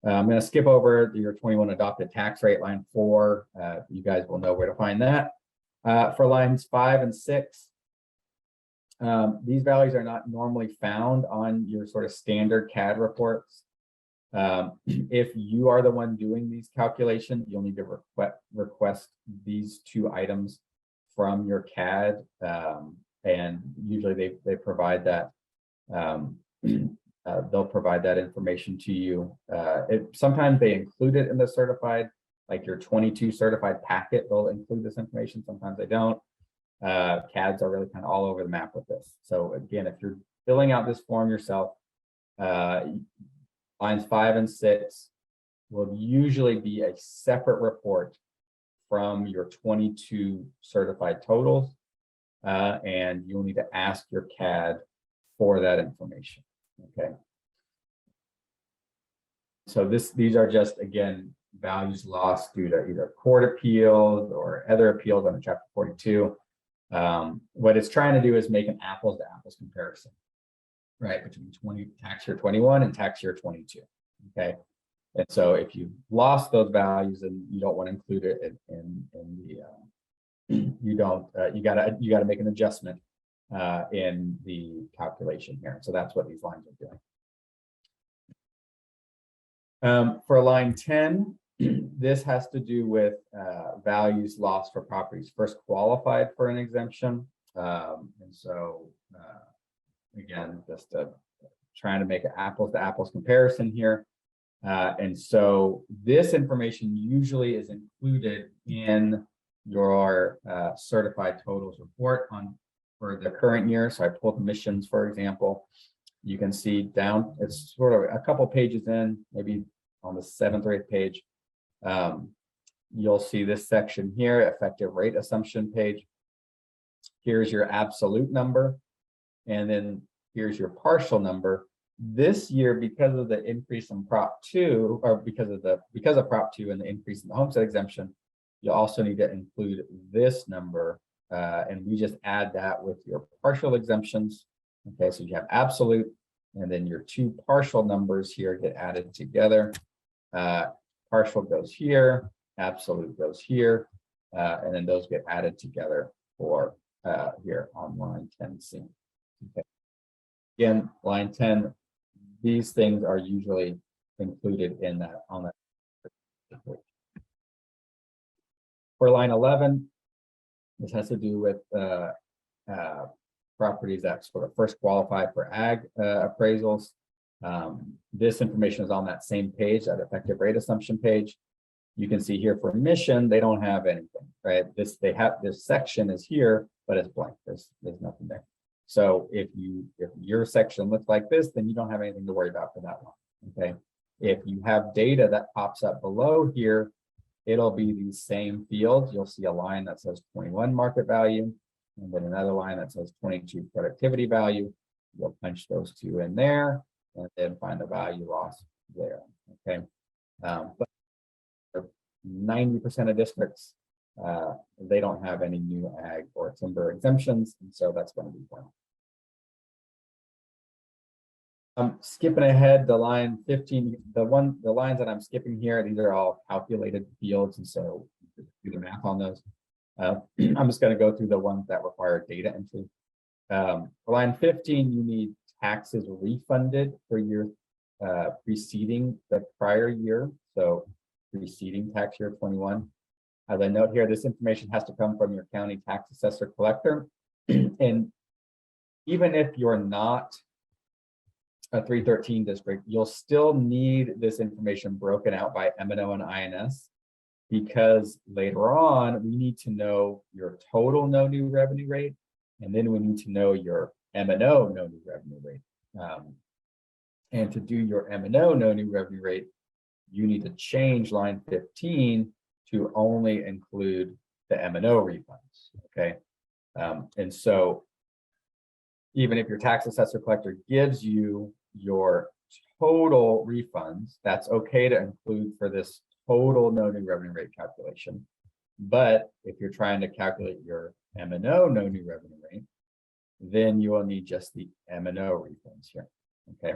I'm going to skip over your 21 adopted tax rate, line 4. You guys will know where to find that. For lines 5 and 6, these values are not normally found on your sort of standard CAD reports. If you are the one doing these calculations, you'll need to request these two items from your CAD, and usually they provide that. They'll provide that information to you. Sometimes they include it in the certified, like your 22 certified packet, they'll include this information. Sometimes they don't. CADs are really kind of all over the map with this. So again, if you're filling out this form yourself, lines 5 and 6 will usually be a separate report from your 22 certified totals, and you'll need to ask your CAD for that information. Okay. So these are just, again, values lost due to either court appeals or other appeals under Chapter 42. What it's trying to do is make an apples to apples comparison, right, between tax year 21 and tax year 22. Okay, and so if you lost those values and you don't want to include it in the you gotta make an adjustment in the calculation here. So that's what these lines are doing. For line 10, this has to do with values lost for properties first qualified for an exemption. And so again, just trying to make an apples to apples comparison here. And so this information usually is included in your certified totals report for the current year. So I pulled emissions, for example. You can see down, it's sort of a couple pages in, maybe on the 7th or 8th page. You'll see this section here, effective rate assumption page. Here's your absolute number, and then here's your partial number. This year, because of the increase in Prop 2, or because of Prop 2 and the increase in the homestead exemption, you also need to include this number, and we just add that with your partial exemptions. Okay, so you have absolute, and then your two partial numbers here get added together. Partial goes here, absolute goes here, and then those get added together for here on line 10C. Okay. Again, line 10, these things are usually included in that on that. For line 11, this has to do with properties that sort of first qualify for ag appraisals. This information is on that same page, that effective rate assumption page. You can see here for mission, they don't have anything, right? This section is here, but it's blank. There's nothing there. So if your section looks like this, then you don't have anything to worry about for that one. Okay. If you have data that pops up below here, it'll be these same fields. You'll see a line that says 21 market value, and then another line that says 22 productivity value. You'll punch those two in there and then find the value loss there. Okay. But 90% of districts, they don't have any new ag or timber exemptions, and so that's going to be one. I'm skipping ahead to line 15. The lines that I'm skipping here, these are all calculated fields, and so you do the math on those. I'm just going to go through the ones that require data entry. For line 15, you need taxes refunded for year preceding the prior year, so preceding tax year 21. As I note here, this information has to come from your county tax assessor collector. And even if you're not a 313 district, you'll still need this information broken out by M&O and INS, because later on, we need to know your total no new revenue rate, and then we need to know your M&O no new revenue rate. And to do your M&O no new revenue rate, you need to change line 15 to only include the M&O refunds, okay? And so even if your tax assessor collector gives you your total refunds, that's okay to include for this total no new revenue rate calculation. But if you're trying to calculate your M&O no new revenue rate, then you will need just the M&O refunds here, okay?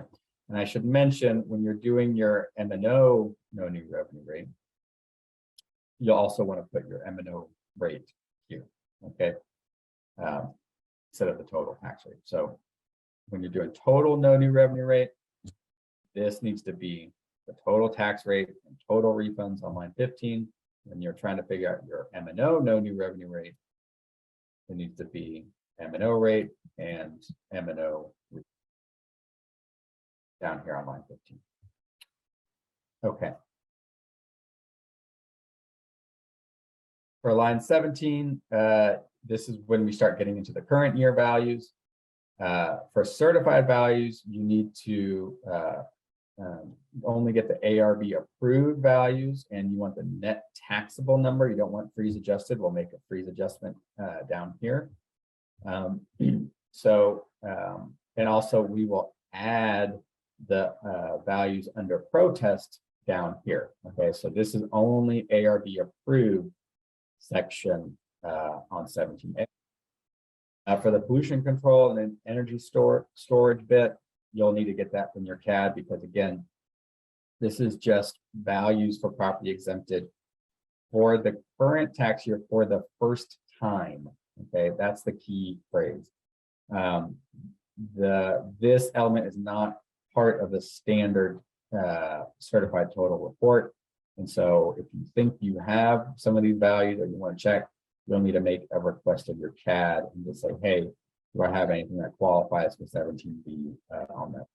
And I should mention, when you're doing your M&O no new revenue rate, you'll also want to put your M&O rate here, okay? Instead of the total tax rate. So when you're doing total no new revenue rate, this needs to be the total tax rate and total refunds on line 15. When you're trying to figure out your M&O no new revenue rate, it needs to be M&O rate and M&O down here on line 15. Okay. For line 17, this is when we start getting into the current year values. For certified values, you need to only get the ARB approved values, and you want the net taxable number. You don't want freeze adjusted. We'll make a freeze adjustment down here. And also we will add the values under protest down here. Okay, so this is only ARB approved section on 17A. For the pollution control and then energy storage bit, you'll need to get that from your CAD, because again, this is just values for property exempted for the current tax year for the first time. Okay, that's the key phrase. This element is not part of the standard certified total report. And so if you think you have some of these values or you want to check, you'll need to make a request of your CAD and just say, hey, do I have anything that qualifies for 17B on that?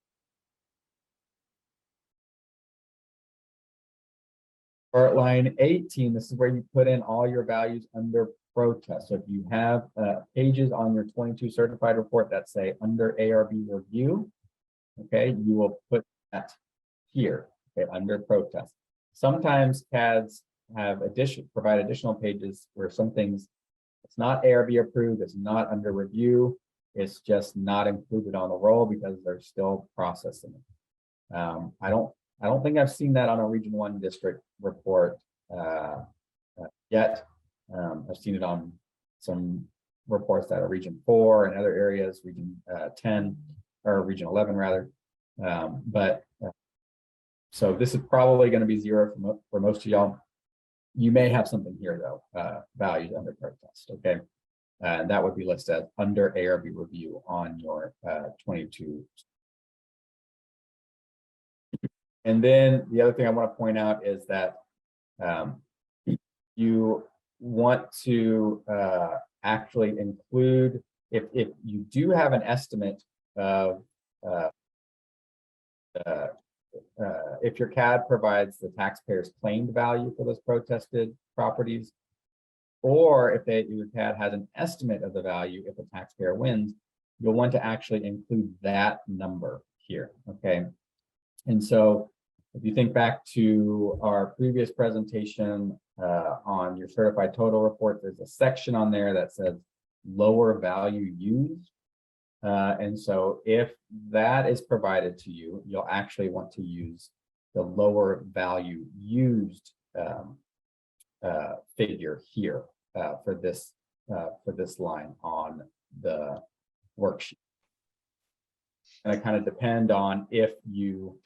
For line 18, this is where you put in all your values under protest. So if you have pages on your 22 certified report that say under ARB review, okay, you will put that here, okay, under protest. Sometimes CADs have provide additional pages where some things, it's not ARB approved, it's not under review, it's just not included on the roll because they're still processing it. I don't think I've seen that on a Region 1 district report yet. I've seen it on some reports that are Region 4 and other areas, Region 10 or Region 11 rather. So this is probably going to be 0 for most of y'all. You may have something here though, values under protest, okay? And that would be listed as under ARB review on your 22. And then the other thing I want to point out is that you want to actually include, if you do have an estimate of if your CAD provides the taxpayer's claimed value for those protested properties, or if your CAD has an estimate of the value if the taxpayer wins, you'll want to actually include that number here, okay? And so if you think back to our previous presentation on your certified total report, there's a section on there that says lower value used. And so if that is provided to you, you'll actually want to use the lower value used figure here for this line on the worksheet. And it kind of depend on if you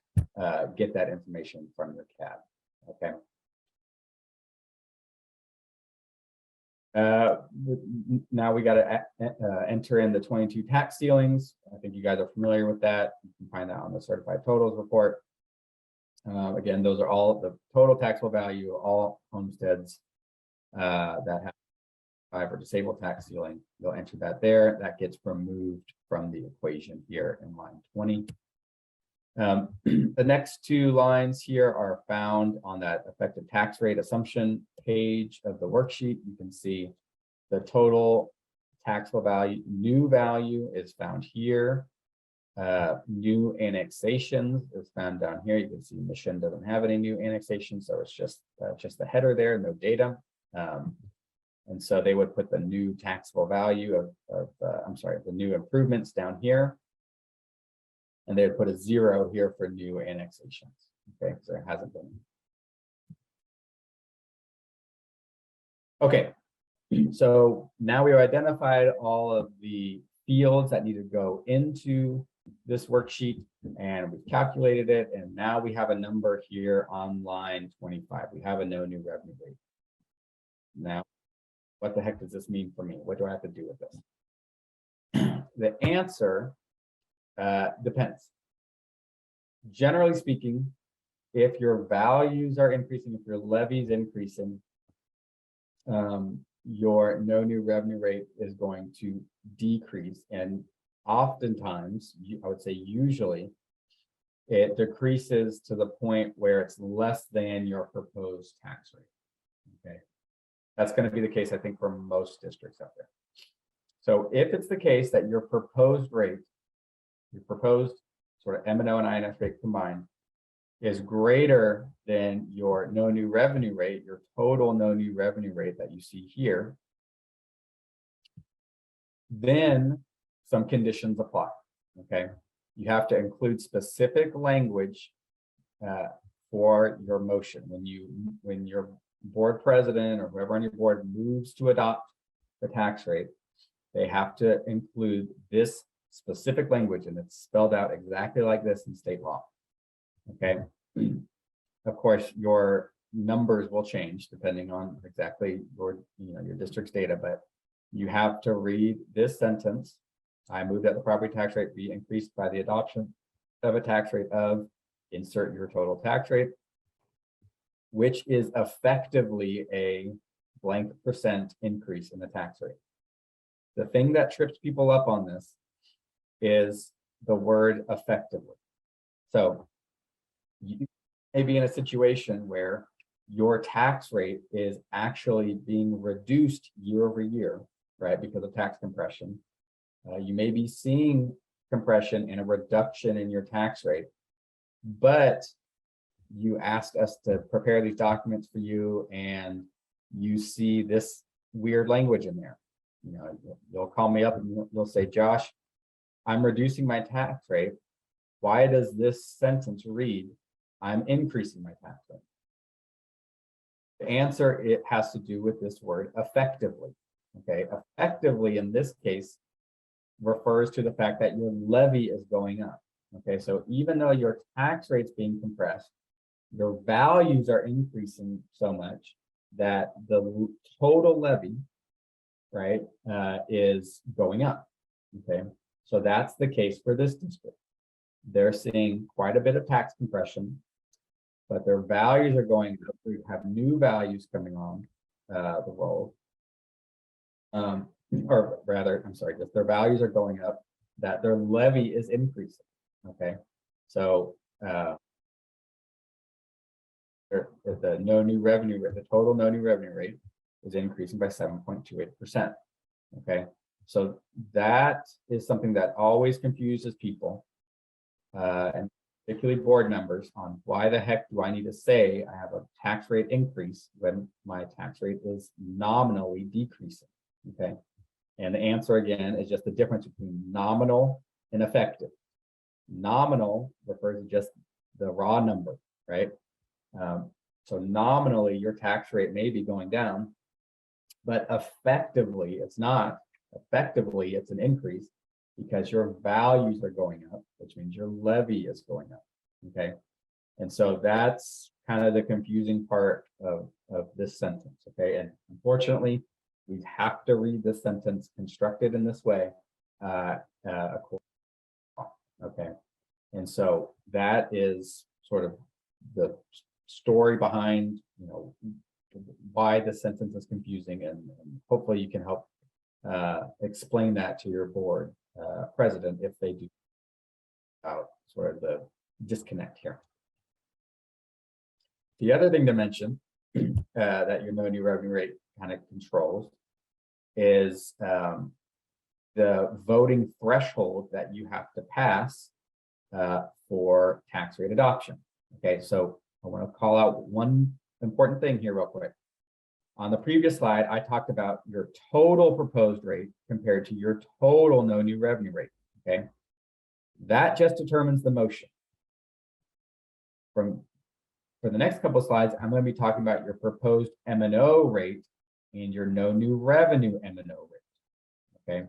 get that information from your CAD. Okay. Now we got to enter in the 22 tax ceilings. I think you guys are familiar with that. You can find that on the certified totals report. Again, those are all the total taxable value of all homesteads that have or disabled tax ceiling. You'll enter that there. That gets removed from the equation here in line 20. The next two lines here are found on that effective tax rate assumption page of the worksheet. You can see the total taxable value, new value is found here. New annexations is found down here. You can see Mission doesn't have any new annexations, so it's just the header there, no data. And so they would put the new taxable value the new improvements down here. And they would put a 0 here for new annexations. Okay, so there hasn't been. Okay, so now we've identified all of the fields that need to go into this worksheet, and we've calculated it, and now we have a number here on line 25. We have a no new revenue rate. Now, what the heck does this mean for me? What do I have to do with this? The answer depends. Generally speaking, if your values are increasing, if your levy is increasing, your no new revenue rate is going to decrease. And oftentimes, I would say usually, it decreases to the point where it's less than your proposed tax rate. Okay. That's going to be the case, I think, for most districts out there. So if it's the case that your proposed rate, your proposed sort of M&O and INS rate combined is greater than your no new revenue rate, your total no new revenue rate that you see here, then some conditions apply. Okay. You have to include specific language for your motion. When your board president or whoever on your board moves to adopt the tax rate, they have to include this specific language, and it's spelled out exactly like this in state law. Okay. Of course, your numbers will change depending on exactly your district's data, but you have to read this sentence. I move that the property tax rate be increased by the adoption of a tax rate of, insert your total tax rate, which is effectively a blank % increase in the tax rate. The thing that trips people up on this is the word effectively. So you may be in a situation where your tax rate is actually being reduced year over year, right, because of tax compression. You may be seeing compression and a reduction in your tax rate, but you asked us to prepare these documents for you, and you see this weird language in there. You'll call me up and you'll say, Josh, I'm reducing my tax rate. Why does this sentence read, I'm increasing my tax rate? The answer, it has to do with this word effectively. Okay, effectively in this case refers to the fact that your levy is going up. Okay, so even though your tax rate's being compressed, your values are increasing so much that the total levy, right, is going up. Okay, so that's the case for this district. They're seeing quite a bit of tax compression, but their values are going up. We have new values coming on the roll. Or rather, I'm sorry, just their values are going up, that their levy is increasing. Okay, so the no new revenue rate, the total no new revenue rate is increasing by 7.28%. Okay, so that is something that always confuses people, and particularly board members, on why the heck do I need to say I have a tax rate increase when my tax rate is nominally decreasing. Okay, and the answer again is just the difference between nominal and effective. Nominal refers to just the raw number, right? So nominally, your tax rate may be going down, but effectively, it's not. Effectively, it's an increase because your values are going up, which means your levy is going up. Okay, and so that's kind of the confusing part of this sentence. Okay, and unfortunately, we have to read this sentence constructed in this way. Okay, and so that is sort of the story behind, why the sentence is confusing, and hopefully you can help explain that to your board president if they do about sort of the disconnect here. The other thing to mention that your no new revenue rate kind of controls is the voting threshold that you have to pass for tax rate adoption. Okay, so I want to call out one important thing here real quick. On the previous slide, I talked about your total proposed rate compared to your total no new revenue rate. Okay, that just determines the motion. For the next couple of slides, I'm going to be talking about your proposed M&O rate and your no new revenue M&O rate. Okay.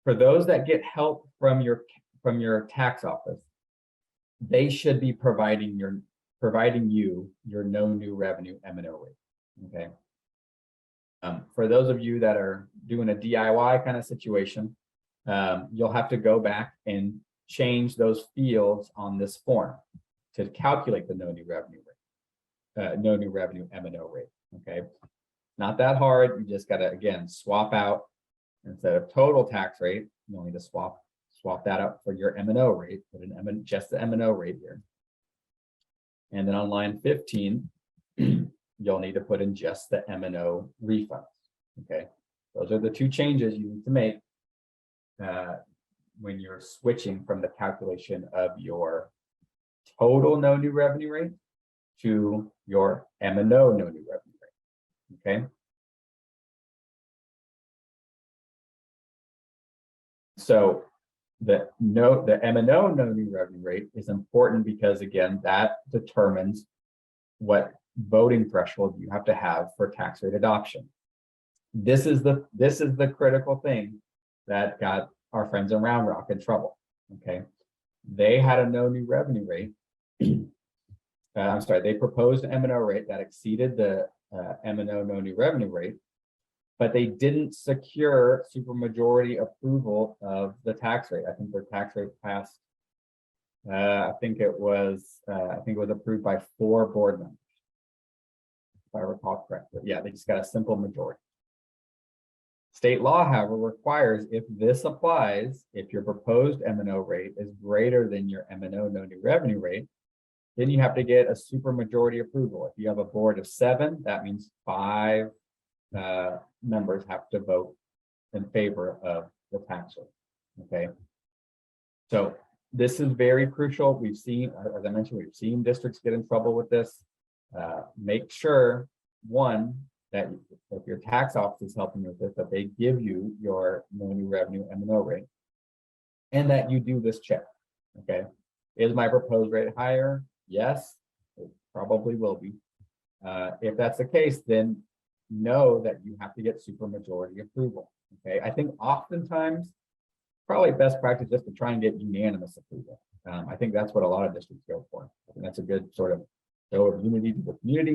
For those that get help from your tax office, they should be providing you your no new revenue M&O rate. Okay. For those of you that are doing a DIY kind of situation, you'll have to go back and change those fields on this form to calculate the no new revenue rate, no new revenue M&O rate. Okay, not that hard. You just got to, again, swap out, instead of total tax rate, you'll need to swap that out for your M&O rate, put in just the M&O rate here. And then on line 15, you'll need to put in just the M&O refunds. Okay, those are the two changes you need to make when you're switching from the calculation of your total no new revenue rate to your M&O no new revenue rate. Okay. So the M&O no new revenue rate is important because, again, that determines what voting threshold you have to have for tax rate adoption. This is the critical thing that got our friends in Round Rock in trouble. Okay, they had a no new revenue rate. They proposed an M&O rate that exceeded the M&O no new revenue rate, but they didn't secure supermajority approval of the tax rate. I think their tax rate passed. I think it was approved by 4 board members, if I recall correctly. Yeah, they just got a simple majority. State law, however, requires, if this applies, if your proposed M&O rate is greater than your M&O no new revenue rate, then you have to get a supermajority approval. If you have a board of 7, that means 5 members have to vote in favor of the tax rate. Okay, so this is very crucial. We've seen, as I mentioned, we've seen districts get in trouble with this. Make sure, one, that if your tax office is helping you with this, that they give you your no new revenue M&O rate, and that you do this check. Okay, is my proposed rate higher? Yes, it probably will be. If that's the case, then know that you have to get supermajority approval. Okay, I think oftentimes probably best practice just to try and get unanimous approval. I think that's what a lot of districts go for. I think that's a good sort of show of unity to the community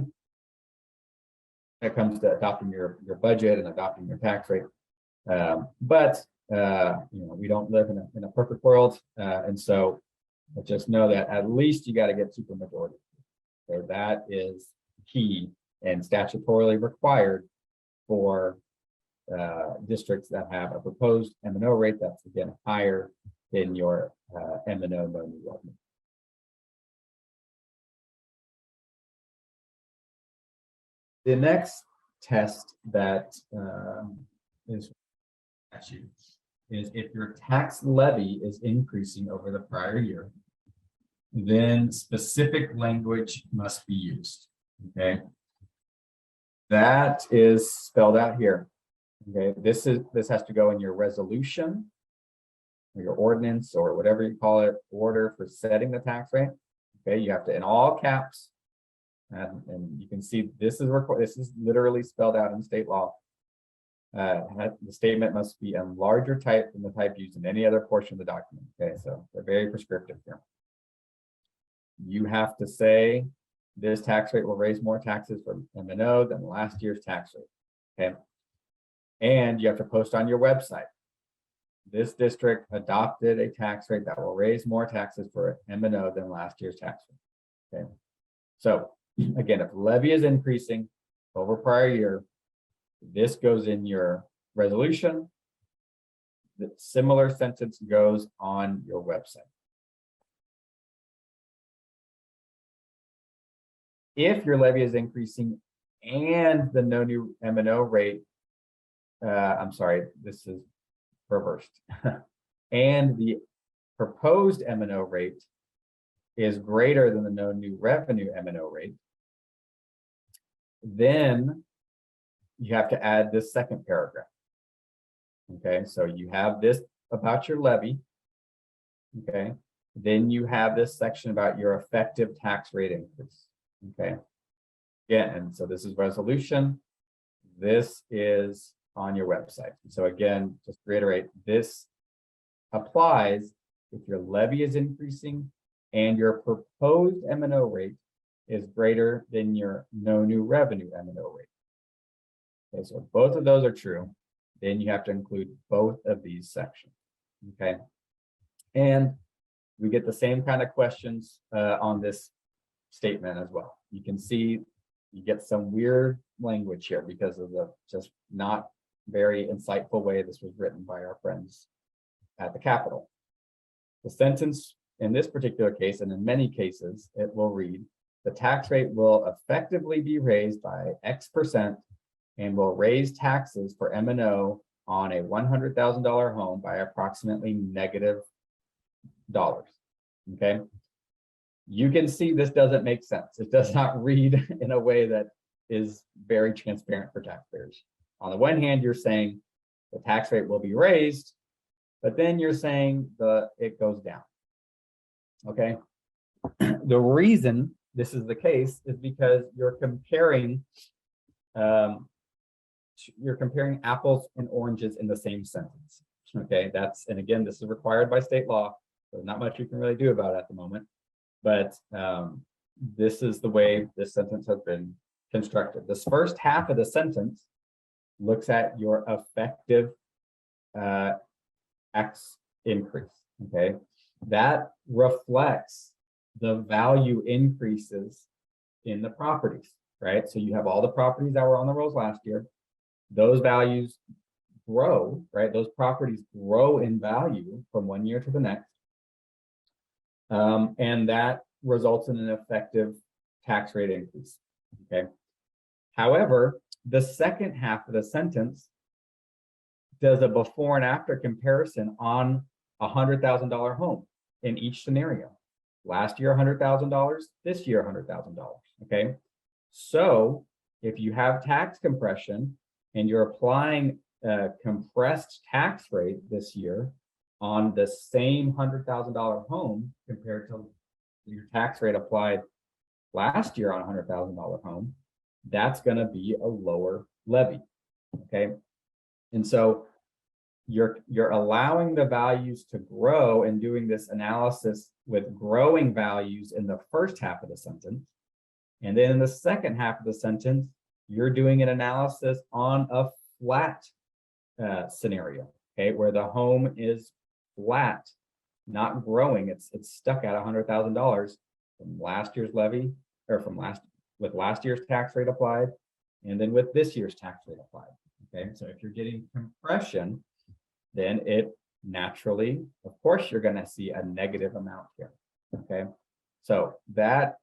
when it comes to adopting your budget and adopting your tax rate. But we don't live in a perfect world, and so just know that at least you got to get supermajority. So that is key and statutorily required for districts that have a proposed M&O rate that's, again, higher than your M&O no new revenue. The next test that is if your tax levy is increasing over the prior year, then specific language must be used. Okay, that is spelled out here. Okay, this has to go in your resolution, or your ordinance, or whatever you call it, order for setting the tax rate. Okay, you have to, in all caps, and you can see this is literally spelled out in state law. The statement must be in larger type than the type used in any other portion of the document. Okay, so they're very prescriptive here. You have to say this tax rate will raise more taxes from M&O than last year's tax rate. Okay, and you have to post on your website. This district adopted a tax rate that will raise more taxes for M&O than last year's tax rate. Okay, so again, if levy is increasing over prior year, this goes in your resolution. The similar sentence goes on your website. If your levy is increasing and the no new M&O rate, I'm sorry, this is reversed, and the proposed M&O rate is greater than the no new revenue M&O rate, then you have to add this second paragraph. Okay, so you have this about your levy. Okay, then you have this section about your effective tax rate increase. Okay, yeah, and so this is resolution. This is on your website. So again, just to reiterate, this applies if your levy is increasing and your proposed M&O rate is greater than your no new revenue M&O rate. Okay, so if both of those are true, then you have to include both of these sections. Okay, and we get the same kind of questions on this statement as well. You can see you get some weird language here because of the just not very insightful way this was written by our friends at the Capitol. The sentence in this particular case, and in many cases, it will read, the tax rate will effectively be raised by X% and will raise taxes for M&O on a $100,000 home by approximately negative dollars. Okay, you can see this doesn't make sense. It does not read in a way that is very transparent for taxpayers. On the one hand, you're saying the tax rate will be raised, but then you're saying it goes down. Okay, the reason this is the case is because you're comparing apples and oranges in the same sentence. Okay, and again, this is required by state law, so not much you can really do about it at the moment. But this is the way this sentence has been constructed. This first half of the sentence looks at your effective X increase. Okay, that reflects the value increases in the properties, right? So you have all the properties that were on the rolls last year. Those values grow, right? Those properties grow in value from one year to the next. And that results in an effective tax rate increase. Okay. However, the second half of the sentence does a before and after comparison on a $100,000 home in each scenario. Last year, $100,000, this year, $100,000. Okay. So if you have tax compression and you're applying a compressed tax rate this year on the same $100,000 home compared to your tax rate applied last year on a $100,000 home, that's going to be a lower levy. Okay, and so you're allowing the values to grow and doing this analysis with growing values in the first half of the sentence, and then in the second half of the sentence, you're doing an analysis on a flat scenario. Okay, where the home is flat, not growing. It's stuck at $100,000 from last year's levy, or with last year's tax rate applied, and then with this year's tax rate applied. Okay, so if you're getting compression, then it naturally, of course, you're going to see a negative amount here. Okay, so that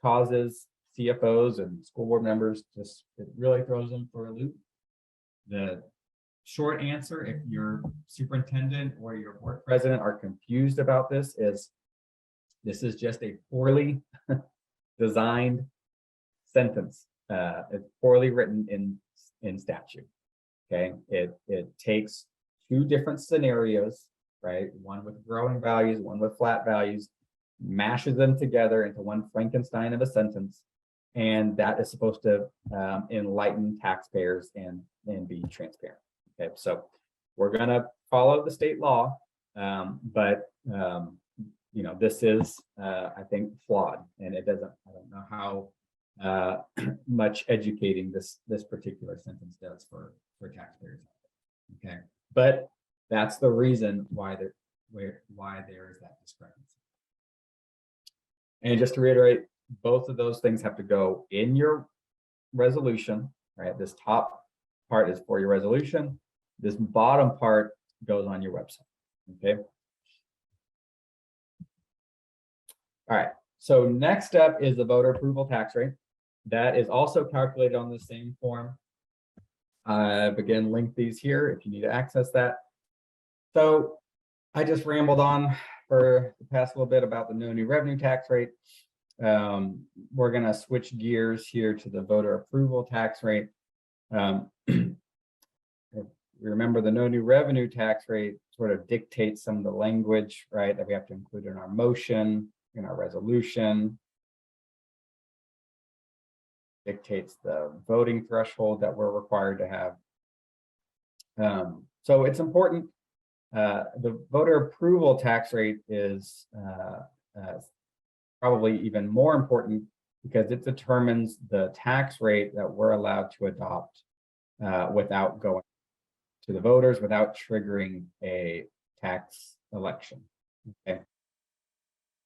causes CFOs and school board members, just it really throws them for a loop. The short answer, if your superintendent or your board president are confused about this is just a poorly designed sentence. It's poorly written in statute. Okay, it takes two different scenarios, right? One with growing values, one with flat values, mashes them together into one Frankenstein of a sentence, and that is supposed to enlighten taxpayers and be transparent. Okay, so we're gonna follow the state law, but you know, this is I think flawed, and it doesn't. I don't know how much educating this particular sentence does for taxpayers. Okay, but that's the reason why there is that discrepancy. And just to reiterate, both of those things have to go in your resolution, right? This top part is for your resolution. This bottom part goes on your website, okay? All right, so next up is the voter approval tax rate. That is also calculated on the same form. I've again linked these here if you need to access that. So I just rambled on for the past little bit about the no new revenue tax rate. We're gonna switch gears here to the voter approval tax rate. If you remember, the no new revenue tax rate sort of dictates some of the language, right, that we have to include in our motion, in our resolution. Dictates the voting threshold that we're required to have. So it's important. The voter approval tax rate is probably even more important because it determines the tax rate that we're allowed to adopt without going to the voters, without triggering a tax election. Okay.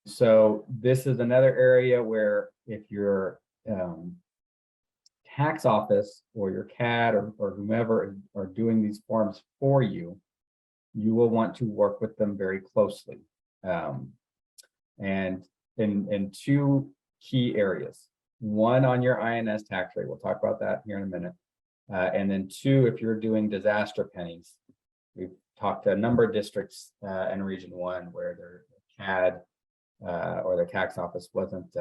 So this is another area where if your tax office or your CAD or whomever are doing these forms for you, you will want to work with them very closely. And in two key areas. One, on your INS tax rate, we'll talk about that here in a minute. And then two, if you're doing disaster pennies, we've talked to a number of districts in Region 1 where their CAD or their tax office wasn't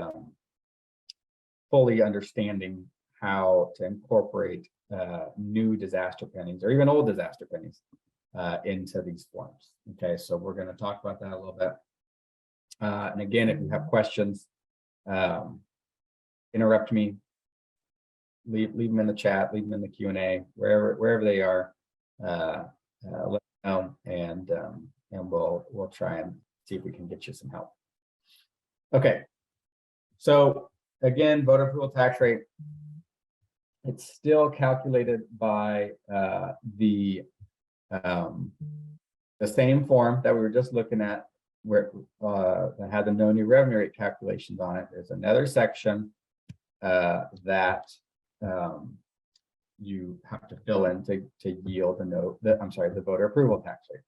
fully understanding how to incorporate new disaster pennies or even old disaster pennies into these forms. Okay, so we're going to talk about that a little bit. And again, if you have questions, interrupt me, leave them in the chat, leave them in the Q&A, wherever they are. Let me know, and we'll try and see if we can get you some help. Okay, so again, voter approval tax rate. It's still calculated by the same form that we were just looking at, where that had the no new revenue rate calculations on it. There's another section that you have to fill in to yield the voter approval tax rate.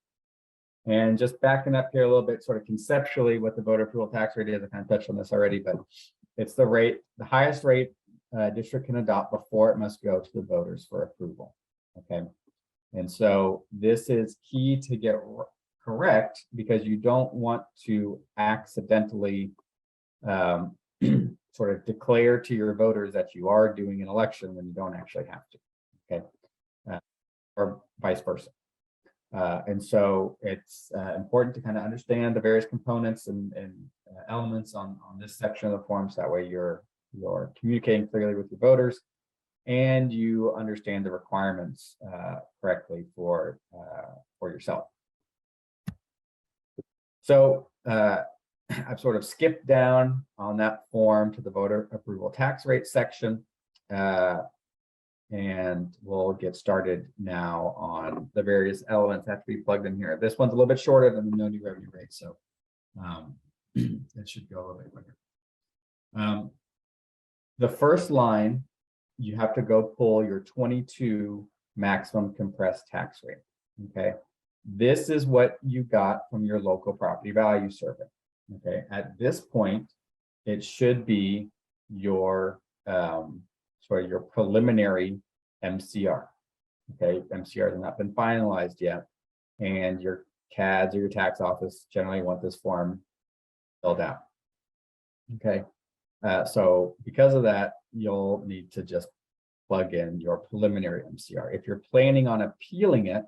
And just backing up here a little bit, sort of conceptually, what the voter approval tax rate is. I kind of touched on this already, but it's the rate, the highest rate district can adopt before it must go to the voters for approval. Okay, and so this is key to get correct, because you don't want to accidentally sort of declare to your voters that you are doing an election when you don't actually have to. Okay, or vice versa. And so it's important to kind of understand the various components and elements on this section of the form, so that way you're communicating clearly with your voters and you understand the requirements correctly for yourself. So I've sort of skipped down on that form to the voter approval tax rate section, and we'll get started now on the various elements that have to be plugged in here. This one's a little bit shorter than the no new revenue rate, so it should go a little bit quicker. The first line, you have to go pull your 22 maximum compressed tax rate. Okay, this is what you got from your local property value survey. Okay, at this point, it should be your sort of your preliminary MCR. Okay, MCRs have not been finalized yet, and your CADs or your tax office generally want this form filled out. Okay, so because of that, you'll need to just plug in your preliminary MCR. If you're planning on appealing it,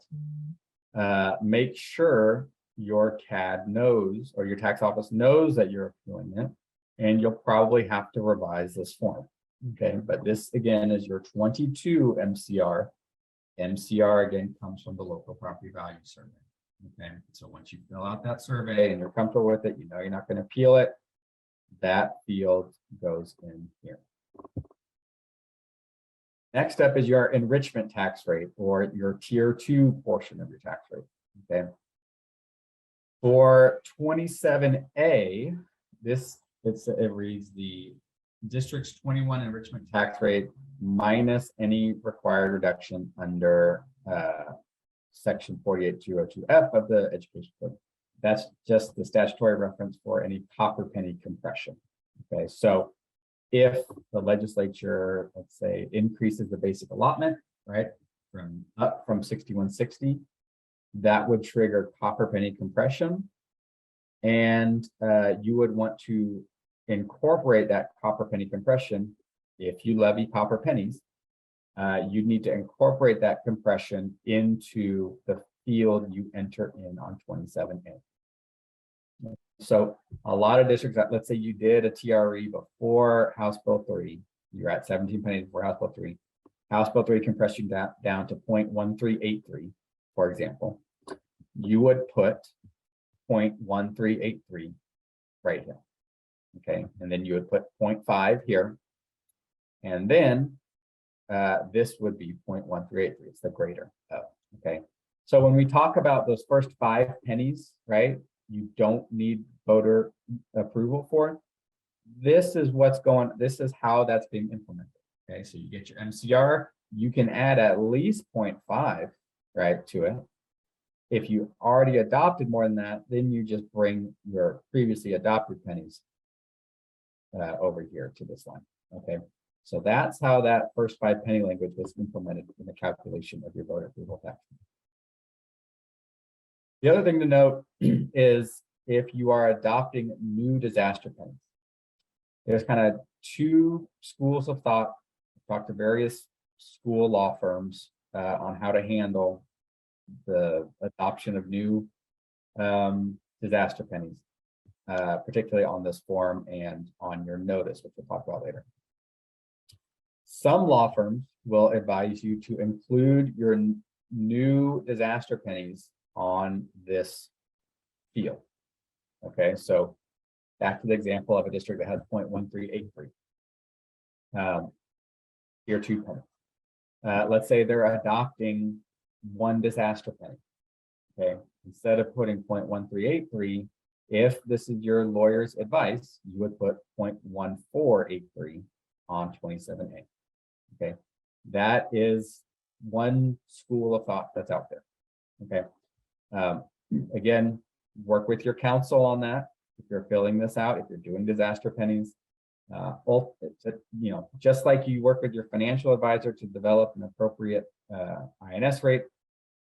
make sure your CAD knows, or your tax office knows, that you're appealing it, and you'll probably have to revise this form. Okay, but this again is your 22 MCR. MCR again comes from the local property value survey. Okay, so once you fill out that survey and you're comfortable with it, you know you're not going to appeal it, that field goes in here. Next up is your enrichment tax rate, or your tier 2 portion of your tax rate. Okay, for 27A, it reads the district's 21 enrichment tax rate minus any required reduction under section 48202F of the education code. That's just the statutory reference for any copper penny compression. Okay, so if the legislature, let's say, increases the basic allotment, right, from 6160, that would trigger copper penny compression, and you would want to incorporate that copper penny compression. If you levy copper pennies, you'd need to incorporate that compression into the field you enter in on 27A. So a lot of districts, let's say you did a TRE before House Bill 3, you're at 17 pennies before House Bill 3. House Bill 3 compressed you down to 0.1383, for example. You would put 0.1383 right here. Okay, and then you would put 0.5 here, and then this would be 0.1383. It's the greater of. Okay, so when we talk about those first 5 pennies, right, you don't need voter approval for. This is how that's being implemented. Okay, so you get your MCR, you can add at least 0.5, right, to it. If you already adopted more than that, then you just bring your previously adopted pennies over here to this line. Okay, so that's how that first 5 penny language was implemented in the calculation of your voter approval tax. The other thing to note is if you are adopting new disaster pennies, there's kind of 2 schools of thought. I've talked to various school law firms on how to handle the adoption of new disaster pennies, particularly on this form and on your notice, which we'll talk about later. Some law firms will advise you to include your new disaster pennies on this field. Okay, so back to the example of a district that has 0.1383. Tier 2 penny. Let's say they're adopting 1 disaster penny. Okay, instead of putting 0.1383, if this is your lawyer's advice, you would put 0.1483 on 27A. Okay, that is one school of thought that's out there. Okay, again, work with your counsel on that. If you're filling this out, if you're doing disaster pennies, just like you work with your financial advisor to develop an appropriate INS rate,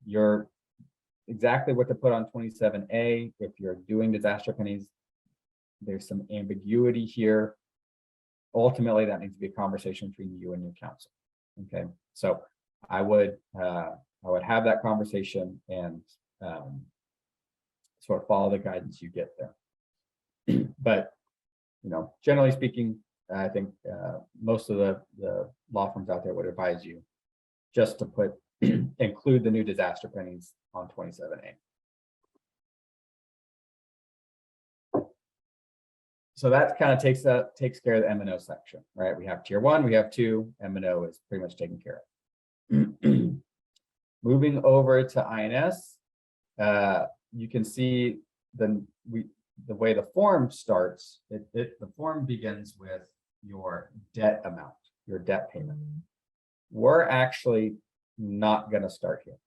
you're exactly what to put on 27A. If you're doing disaster pennies, there's some ambiguity here. Ultimately, that needs to be a conversation between you and your counsel. Okay, so I would have that conversation and sort of follow the guidance you get there. But generally speaking, I think most of the law firms out there would advise you just to include the new disaster pennies on 27A. So that kind of takes care of the M&O section, right? We have tier 1, we have 2, M&O is pretty much taken care of. Moving over to INS, you can see the way the form starts. The form begins with your debt amount, your debt payment. We're actually not going to start here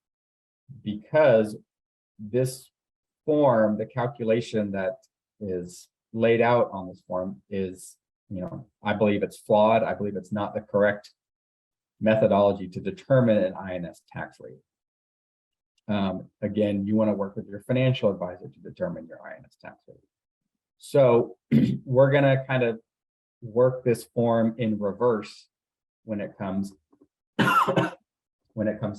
because this form, the calculation that is laid out on this form, is I believe it's flawed. I believe it's not the correct methodology to determine an INS tax rate. Again, you want to work with your financial advisor to determine your INS tax rate. So we're going to kind of work this form in reverse when it comes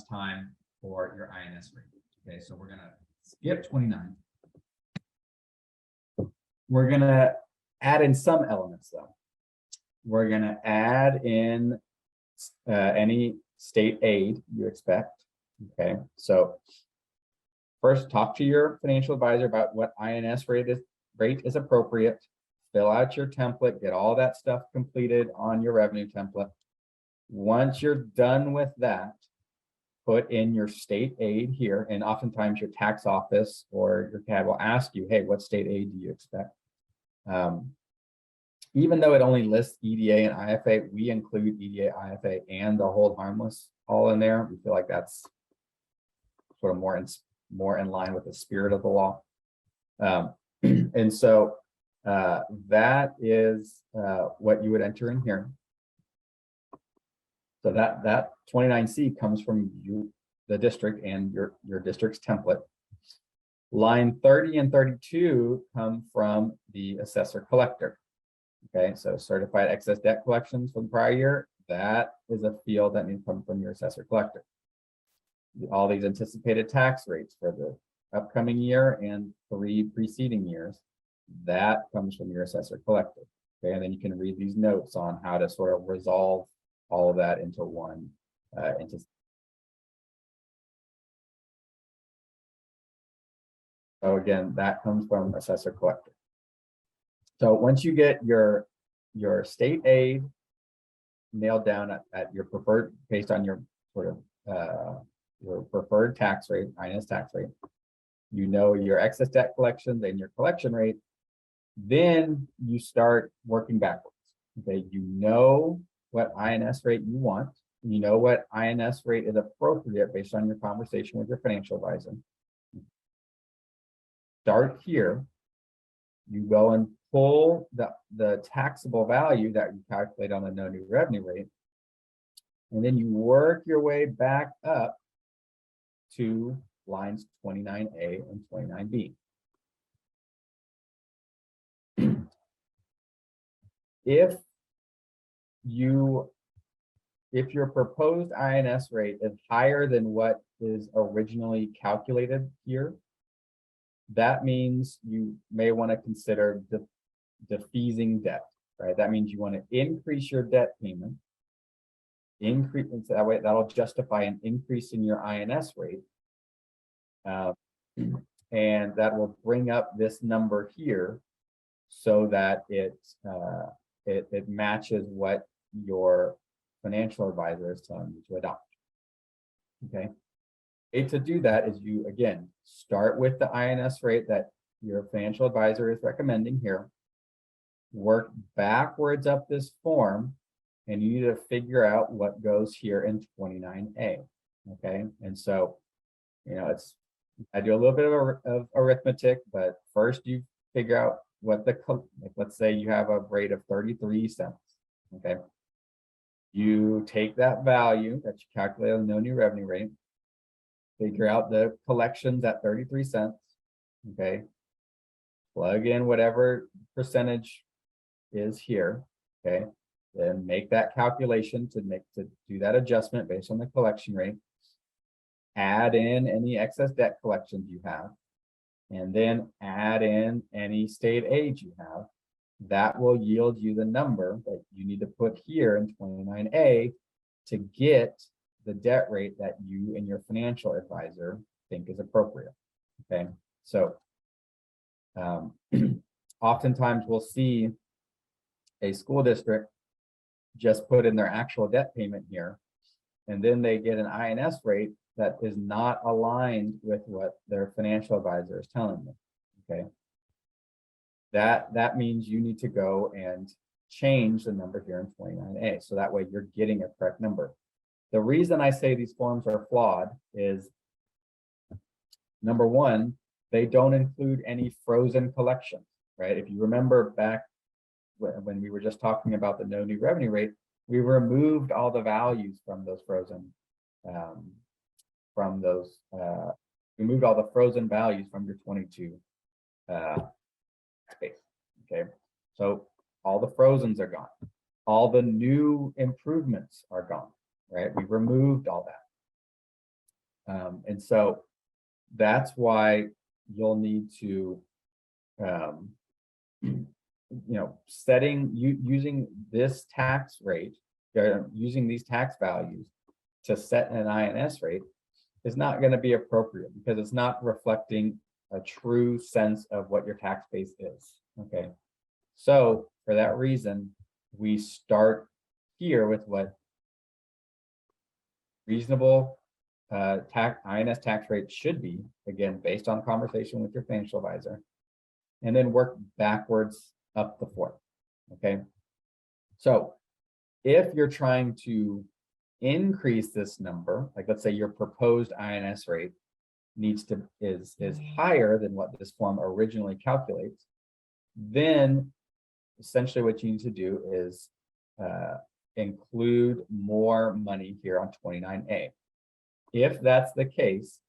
time for your INS rate. Okay, so we're going to skip 29. We're going to add in some elements though. We're going to add in any state aid you expect. Okay, so first talk to your financial advisor about what INS rate is appropriate. Fill out your template, get all that stuff completed on your revenue template. Once you're done with that, put in your state aid here, and oftentimes your tax office or your CAD will ask you, hey, what state aid do you expect? Even though it only lists EDA and IFA, we include EDA, IFA, and the hold harmless all in there. We feel like that's sort of more in line with the spirit of the law. And so that is what you would enter in here. So that 29C comes from the district and your district's template. Line 30 and 32 come from the assessor collector. Okay, so certified excess debt collections from the prior year, that is a field that needs to come from your assessor collector. All these anticipated tax rates for the upcoming year and 3 preceding years, that comes from your assessor collector. Okay, and then you can read these notes on how to sort of resolve all of that into one So again, that comes from assessor collector. So once you get your state aid nailed down at your preferred, based on your sort of your preferred tax rate, INS tax rate, you know your excess debt collections and your collection rate, then you start working backwards. Okay, you know what INS rate you want, you know what INS rate is appropriate based on your conversation with your financial advisor. Start here. You go and pull the taxable value that you calculate on the no new revenue rate, and then you work your way back up to lines 29A and 29B. If your proposed INS rate is higher than what is originally calculated here, that means you may want to consider defeasing debt, right? That means you want to increase your debt payment, that way that'll justify an increase in your INS rate, and that will bring up this number here so that it matches what your financial advisor is telling you to adopt. Okay. To do that is you, again, start with the INS rate that your financial advisor is recommending here, work backwards up this form, and you need to figure out what goes here in 29A. Okay, and so, I do a little bit of arithmetic, but first you figure out what let's say you have a rate of 33 cents. Okay, you take that value that you calculate on the no new revenue rate, figure out the collections at 33 cents, okay? Plug in whatever percentage is here, okay? Then make that calculation to do that adjustment based on the collection rate. Add in any excess debt collections you have, and then add in any state aid you have. That will yield you the number that you need to put here in 29A to get the debt rate that you and your financial advisor think is appropriate. Okay, so oftentimes we'll see a school district just put in their actual debt payment here, and then they get an INS rate that is not aligned with what their financial advisor is telling them. Okay, that means you need to go and change the number here in 29A, so that way you're getting a correct number. The reason I say these forms are flawed is, number one, they don't include any frozen collections, right? If you remember back when we were just talking about the no new revenue rate, we removed all the values from those frozen, we moved all the frozen values from your 22 space. Okay, so all the frozens are gone. All the new improvements are gone, right? We removed all that. And so that's why you'll need to, using this tax rate, using these tax values to set an INS rate is not going to be appropriate because it's not reflecting a true sense of what your tax base is. Okay, so for that reason, we start here with what reasonable INS tax rate should be, again, based on conversation with your financial advisor, and then work backwards up the floor. Okay, so if you're trying to increase this number, like let's say your proposed INS rate is higher than what this form originally calculates, then essentially what you need to do is include more money here on 29A. If that's the case,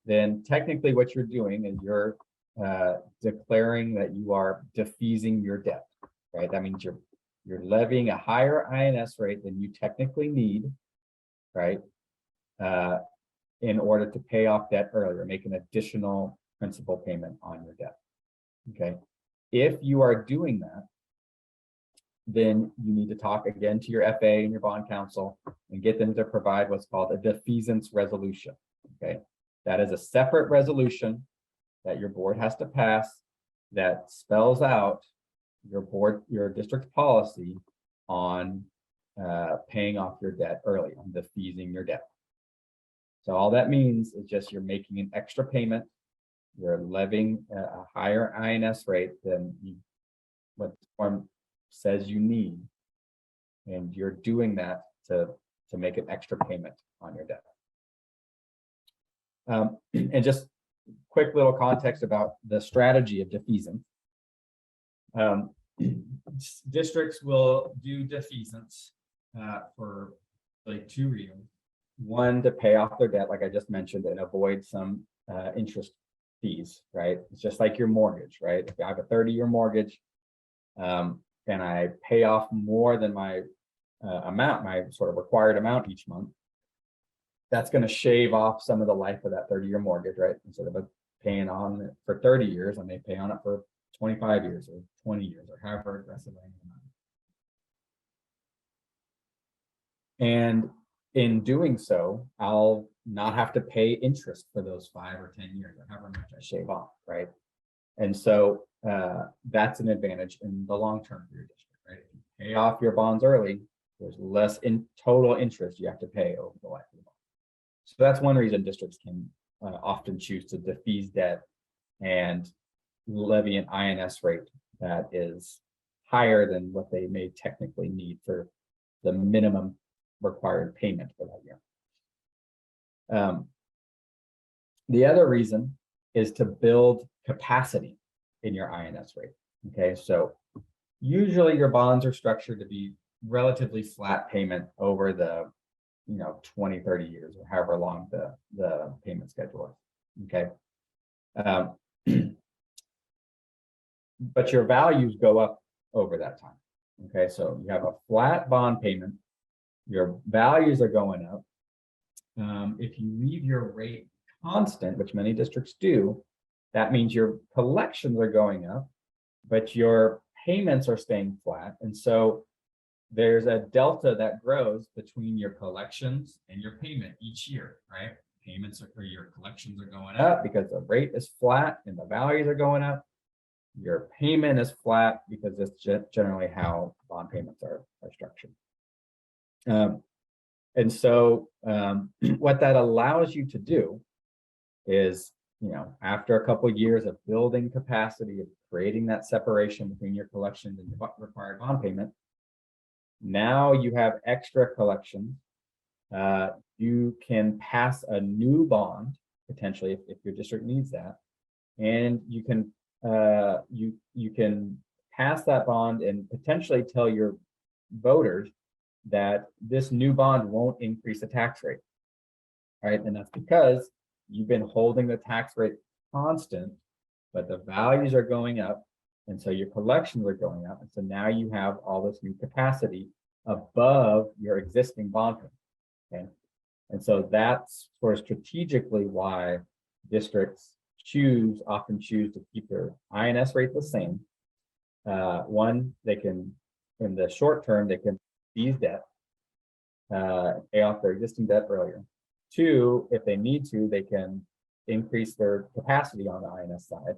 then technically what you're doing is you're declaring that you are defeasing your debt, right? That means you're levying a higher INS rate than you technically need, right? In order to pay off debt earlier, make an additional principal payment on your debt. Okay, if you are doing that, then you need to talk again to your FA and your bond counsel and get them to provide what's called a defeasance resolution. Okay, that is a separate resolution that your board has to pass that spells out your district's policy on paying off your debt early, on defeasing your debt. So all that means is just you're making an extra payment, you're levying a higher INS rate than what the form says you need, and you're doing that to make an extra payment on your debt. And just quick little context about the strategy of defeasance. Districts will do defeasance for like two reasons. One, to pay off their debt, like I just mentioned, and avoid some interest fees, right? It's just like your mortgage, right? If I have a 30-year mortgage, and I pay off more than my amount, my sort of required amount each month, that's going to shave off some of the life of that 30-year mortgage, right? Instead of paying on it for 30 years, I may pay on it for 25 years or 20 years or however aggressively I am. And in doing so, I'll not have to pay interest for those 5 or 10 years or however much I shave off, right? And so that's an advantage in the long term for your district, right? If you pay off your bonds early, there's less in total interest you have to pay over the life of the bond. So that's one reason districts can often choose to defease debt and levy an INS rate that is higher than what they may technically need for the minimum required payment for that year. The other reason is to build capacity in your INS rate. Okay, so usually your bonds are structured to be relatively flat payment over the 20, 30 years or however long the payment schedule is. Okay. But your values go up over that time. Okay, so you have a flat bond payment, your values are going up. If you leave your rate constant, which many districts do, that means your collections are going up, but your payments are staying flat. And so there's a delta that grows between your collections and your payment each year, right? Payments or your collections are going up because the rate is flat and the values are going up. Your payment is flat because that's generally how bond payments are structured. And so what that allows you to do is, after a couple of years of building capacity, of creating that separation between your collections and your required bond payment, now you have extra collections. You can pass a new bond potentially if your district needs that, and you can pass that bond and potentially tell your voters that this new bond won't increase the tax rate, right? And that's because you've been holding the tax rate constant, but the values are going up, and so your collections are going up, and so now you have all this new capacity above your existing bond payment, okay? And so that's sort of strategically why districts often choose to keep their INS rate the same. One, they can, in the short term, they can ease debt, pay off their existing debt earlier. Two, if they need to, they can increase their capacity on the INS side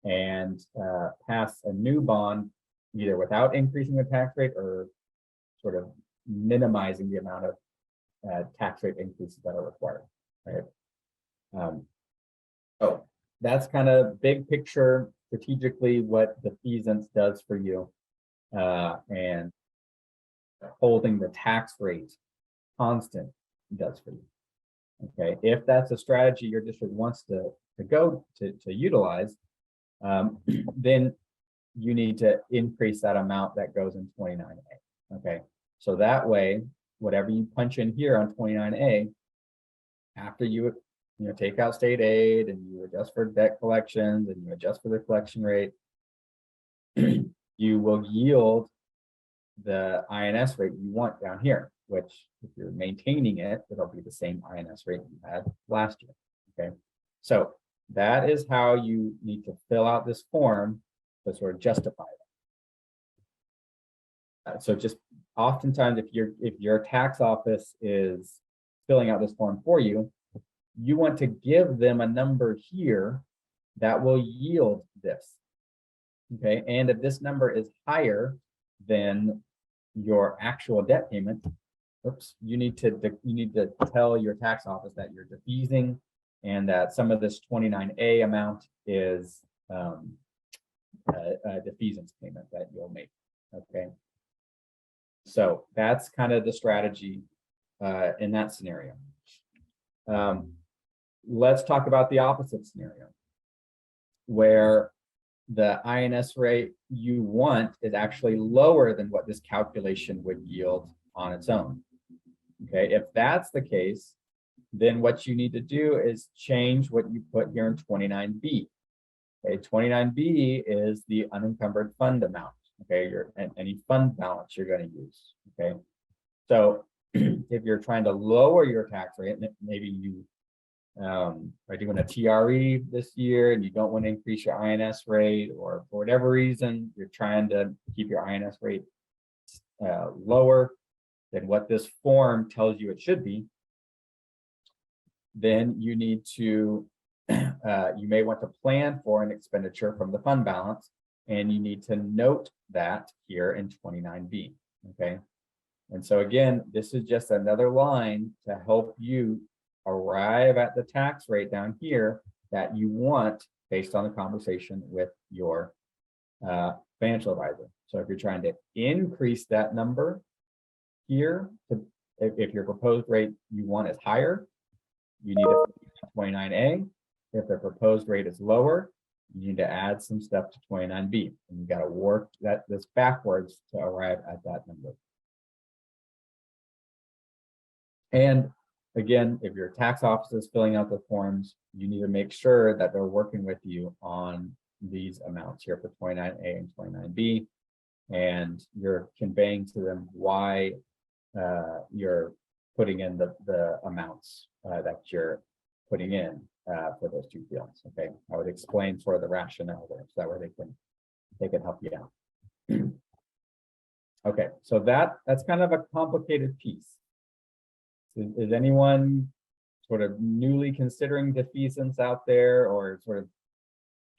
and pass a new bond either without increasing the tax rate or sort of minimizing the amount of tax rate increases that are required, right? So that's kind of big picture strategically what defeasance does for you, and holding the tax rate constant does for you. Okay, if that's a strategy your district wants to utilize, then you need to increase that amount that goes in 29A. Okay, so that way, whatever you punch in here on 29A, after you take out state aid and you adjust for debt collections and you adjust for the collection rate, you will yield the INS rate you want down here, which if you're maintaining it, it'll be the same INS rate you had last year. Okay, so that is how you need to fill out this form to sort of justify it. So just oftentimes, if your tax office is filling out this form for you, you want to give them a number here that will yield this. Okay, and if this number is higher than your actual debt payment, you need to tell your tax office that you're defeasing and that some of this 29A amount is a defeasance payment that you'll make. Okay, so that's kind of the strategy in that scenario. Let's talk about the opposite scenario, where the INS rate you want is actually lower than what this calculation would yield on its own. Okay, if that's the case, then what you need to do is change what you put here in 29B. Okay, 29B is the unencumbered fund amount. Okay, any fund balance you're going to use. Okay, so if you're trying to lower your tax rate, maybe you are doing a TRE this year and you don't want to increase your INS rate, or for whatever reason you're trying to keep your INS rate lower than what this form tells you it should be, then you need to you may want to plan for an expenditure from the fund balance, and you need to note that here in 29B. Okay, and so again, this is just another line to help you arrive at the tax rate down here that you want based on the conversation with your financial advisor. So if you're trying to increase that number here, if your proposed rate you want is higher, you need to 29A. If the proposed rate is lower, you need to add some stuff to 29B, and you got to work this backwards to arrive at that number. And again, if your tax office is filling out the forms, you need to make sure that they're working with you on these amounts here for 29A and 29B, and you're conveying to them why you're putting in the amounts that you're putting in for those two fields. Okay, I would explain sort of the rationale there, so that way they can help you out. Okay, so that's kind of a complicated piece. Is anyone sort of newly considering defeasance out there, or sort of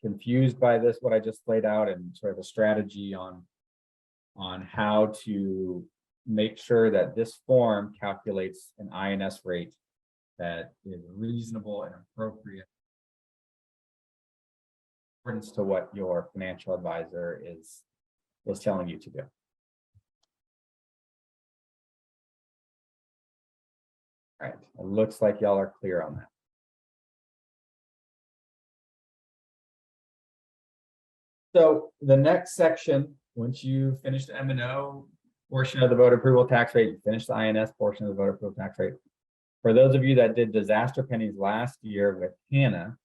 confused by this, what I just laid out, and sort of a strategy on how to make sure that this form calculates an INS rate that is reasonable and appropriate according to what your financial advisor is telling you to do? All right, it looks like y'all are clear on that. So the next section, once you finish the M&O portion of the voter approval tax rate, you finish the INS portion of the voter approval tax rate. For those of you that did disaster pennies last year with Hannah,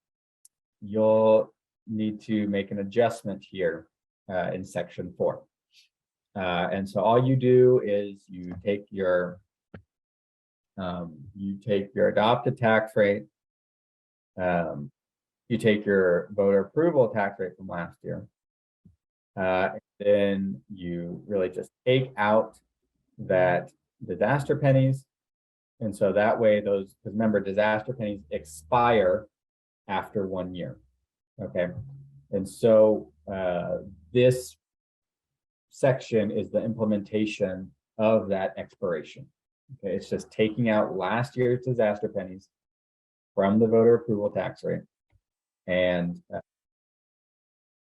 you'll need to make an adjustment here in section 4. And so all you do is you take your adopted tax rate, you take your voter approval tax rate from last year, and then you really just take out that disaster pennies. And so that way those, because remember, disaster pennies expire after 1 year. Okay. And so this section is the implementation of that expiration. Okay. It's just taking out last year's disaster pennies from the voter approval tax rate and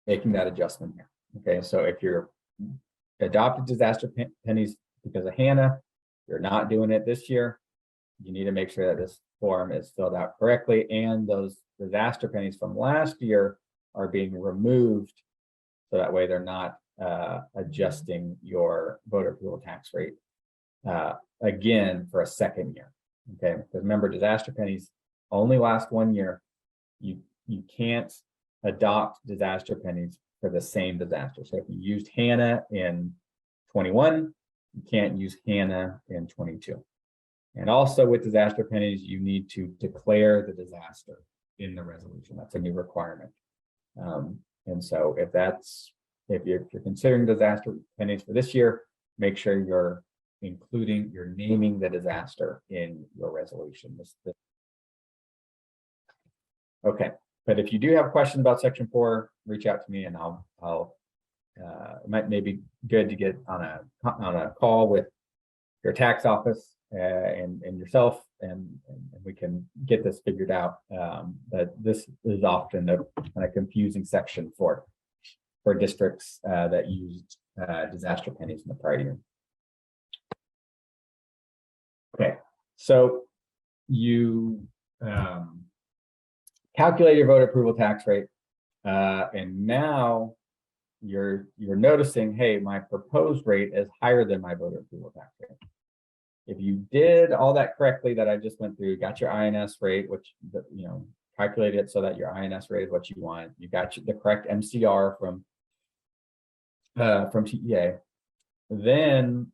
making that adjustment here. Okay. So if you're adopted disaster pennies because of Hannah, you're not doing it this year, you need to make sure that this form is filled out correctly, and those disaster pennies from last year are being removed, so that way they're not adjusting your voter approval tax rate again for a second year. Okay, because remember, disaster pennies only last 1 year. You can't adopt disaster pennies for the same disaster. So if you used Hannah in 21, you can't use Hannah in 22. And also with disaster pennies, you need to declare the disaster in the resolution. That's a new requirement. And so if you're considering disaster pennies for this year, make sure you're naming the disaster in your resolution. Okay, but if you do have questions about section 4, reach out to me and it might be good to get on a call with your tax office and yourself, and we can get this figured out. But this is often a kind of confusing section for districts that used disaster pennies in the prior year. Okay, so you calculate your voter approval tax rate, and now you're noticing, hey, my proposed rate is higher than my voter approval tax rate. If you did all that correctly that I just went through, got your INS rate, which calculated it so that your INS rate is what you want, you got the correct MCR from TEA, then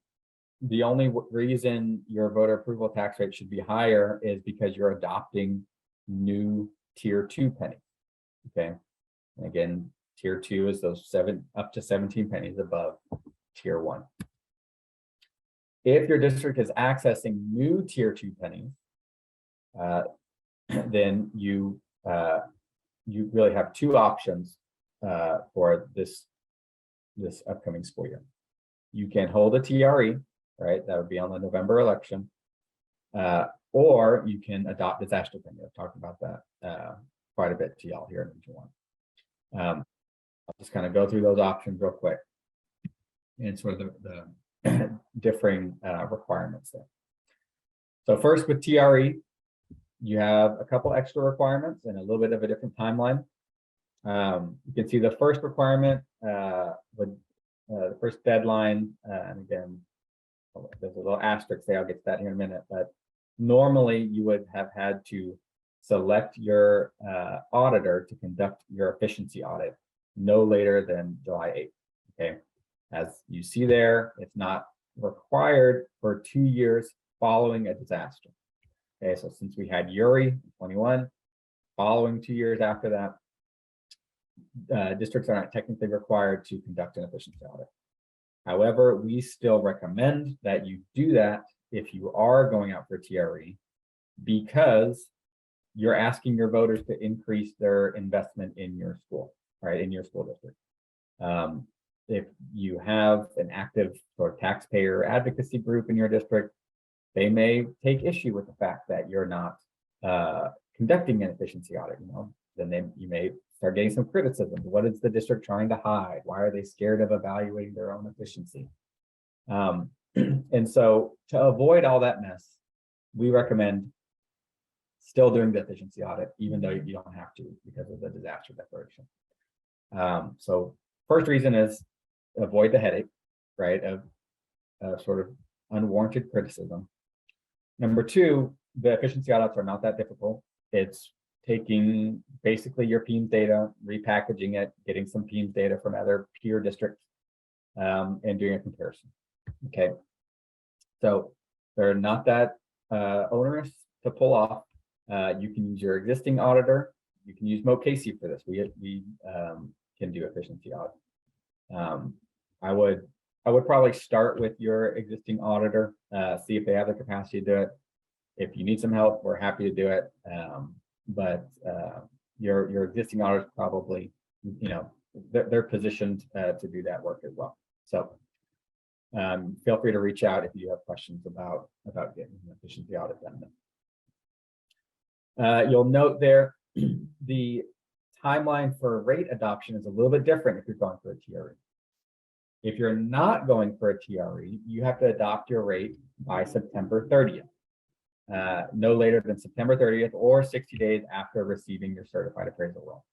the only reason your voter approval tax rate should be higher is because you're adopting new tier 2 pennies. Okay, and again, tier 2 is those up to 17 pennies above tier 1. If your district is accessing new tier 2 pennies, then you really have 2 options for this upcoming school year. You can hold a TRE, right? That would be on the November election, or you can adopt disaster penny. I've talked about that quite a bit to y'all here in Region 1. I'll just kind of go through those options real quick and sort of the differing requirements there. So first, with TRE, you have a couple extra requirements and a little bit of a different timeline. You can see the first requirement, the first deadline, and again, there's a little asterisk there. I'll get to that here in a minute. But normally, you would have had to select your auditor to conduct your efficiency audit no later than July 8th. Okay. As you see there, it's not required for 2 years following a disaster. Okay, so since we had Uri in 21, following 2 years after that, districts are not technically required to conduct an efficiency audit. However, we still recommend that you do that if you are going out for TRE, because you're asking your voters to increase their investment in your school, right, in your school district. If you have an active sort of taxpayer advocacy group in your district, they may take issue with the fact that you're not conducting an efficiency audit. Then you may start getting some criticism. What is the district trying to hide? Why are they scared of evaluating their own efficiency? And so to avoid all that mess, we recommend still doing the efficiency audit, even though you don't have to because of the disaster declaration. So first reason is avoid the headache, right, of sort of unwarranted criticism. Number two, the efficiency audits are not that difficult. It's taking basically your PEMS data, repackaging it, getting some PEMS data from other peer districts, and doing a comparison. Okay, so they're not that onerous to pull off. You can use your existing auditor. You can use Casey for this. We can do efficiency audit. I would probably start with your existing auditor, see if they have the capacity to do it. If you need some help, we're happy to do it. But your existing auditors probably, they're positioned to do that work as well. So feel free to reach out if you have questions about getting an efficiency audit done. You'll note there the timeline for rate adoption is a little bit different if you're going for a TRE. If you're not going for a TRE, you have to adopt your rate by September 30th. No later than September 30th or 60 days after receiving your certified appraisal roll.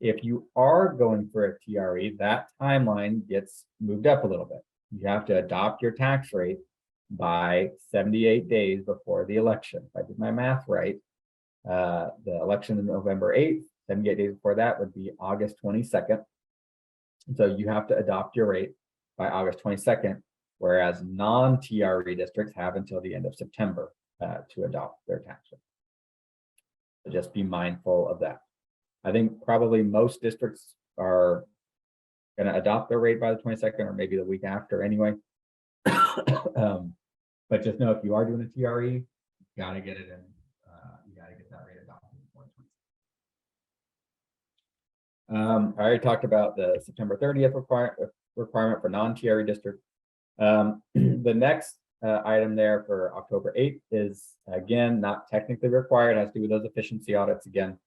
If you are going for a TRE, that timeline gets moved up a little bit. You have to adopt your tax rate by 78 days before the election. If I did my math right, the election is November 8th, 78 days before that would be August 22nd. So you have to adopt your rate by August 22nd, whereas non-TRE districts have until the end of September to adopt their tax rate. So just be mindful of that. I think probably most districts are going to adopt their rate by the 22nd or maybe the week after anyway. But just know if you are doing a TRE, you got to get it in. You got to get that rate adopted before the 22nd. I already talked about the September 30th requirement for non-TRE districts. The next item there for October 8th is, again, not technically required. It has to do with those efficiency audits again.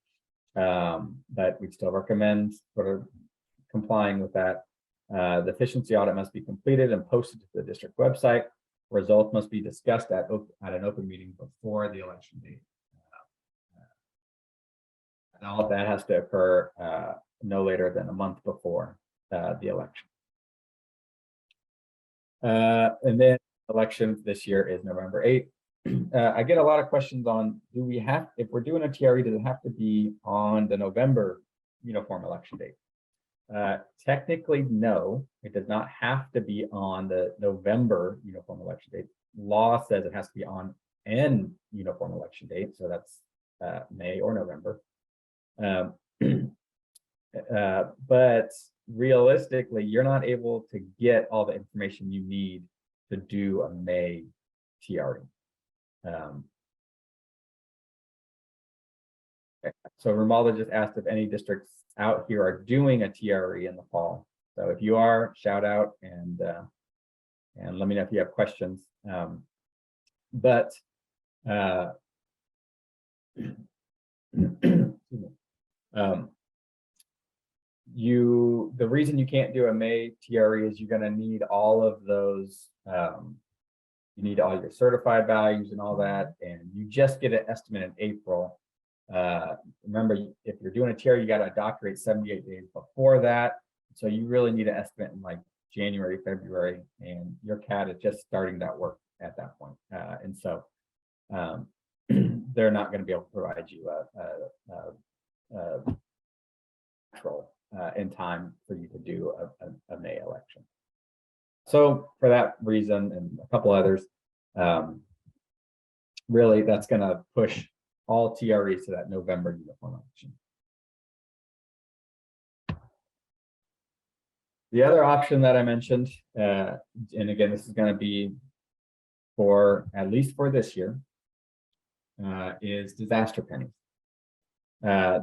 But we still recommend sort of complying with that. The efficiency audit must be completed and posted to the district website. Results must be discussed at an open meeting before the election date. And all of that has to occur no later than a month before the election. And then election this year is November 8th. I get a lot of questions on, if we're doing a TRE, does it have to be on the November uniform election date? Technically, no, it does not have to be on the November uniform election date. Law says it has to be on an uniform election date, so that's May or November. But realistically, you're not able to get all the information you need to do a May TRE. So Romalda just asked if any districts out here are doing a TRE in the fall. So if you are, shout out and let me know if you have questions. The reason you can't do a May TRE is you're going to need all of those. You need all your certified values and all that, and you just get an estimate in April. Remember, if you're doing a TRE, you got to adopt rate 78 days before that. So you really need an estimate in like January, February, and your CAD is just starting that work at that point. And so they're not going to be able to provide you a control in time for you to do a May election. So for that reason and a couple others, really that's going to push all TREs to that November uniform election. The other option that I mentioned, and again, this is going to be for at least for this year, is disaster pennies.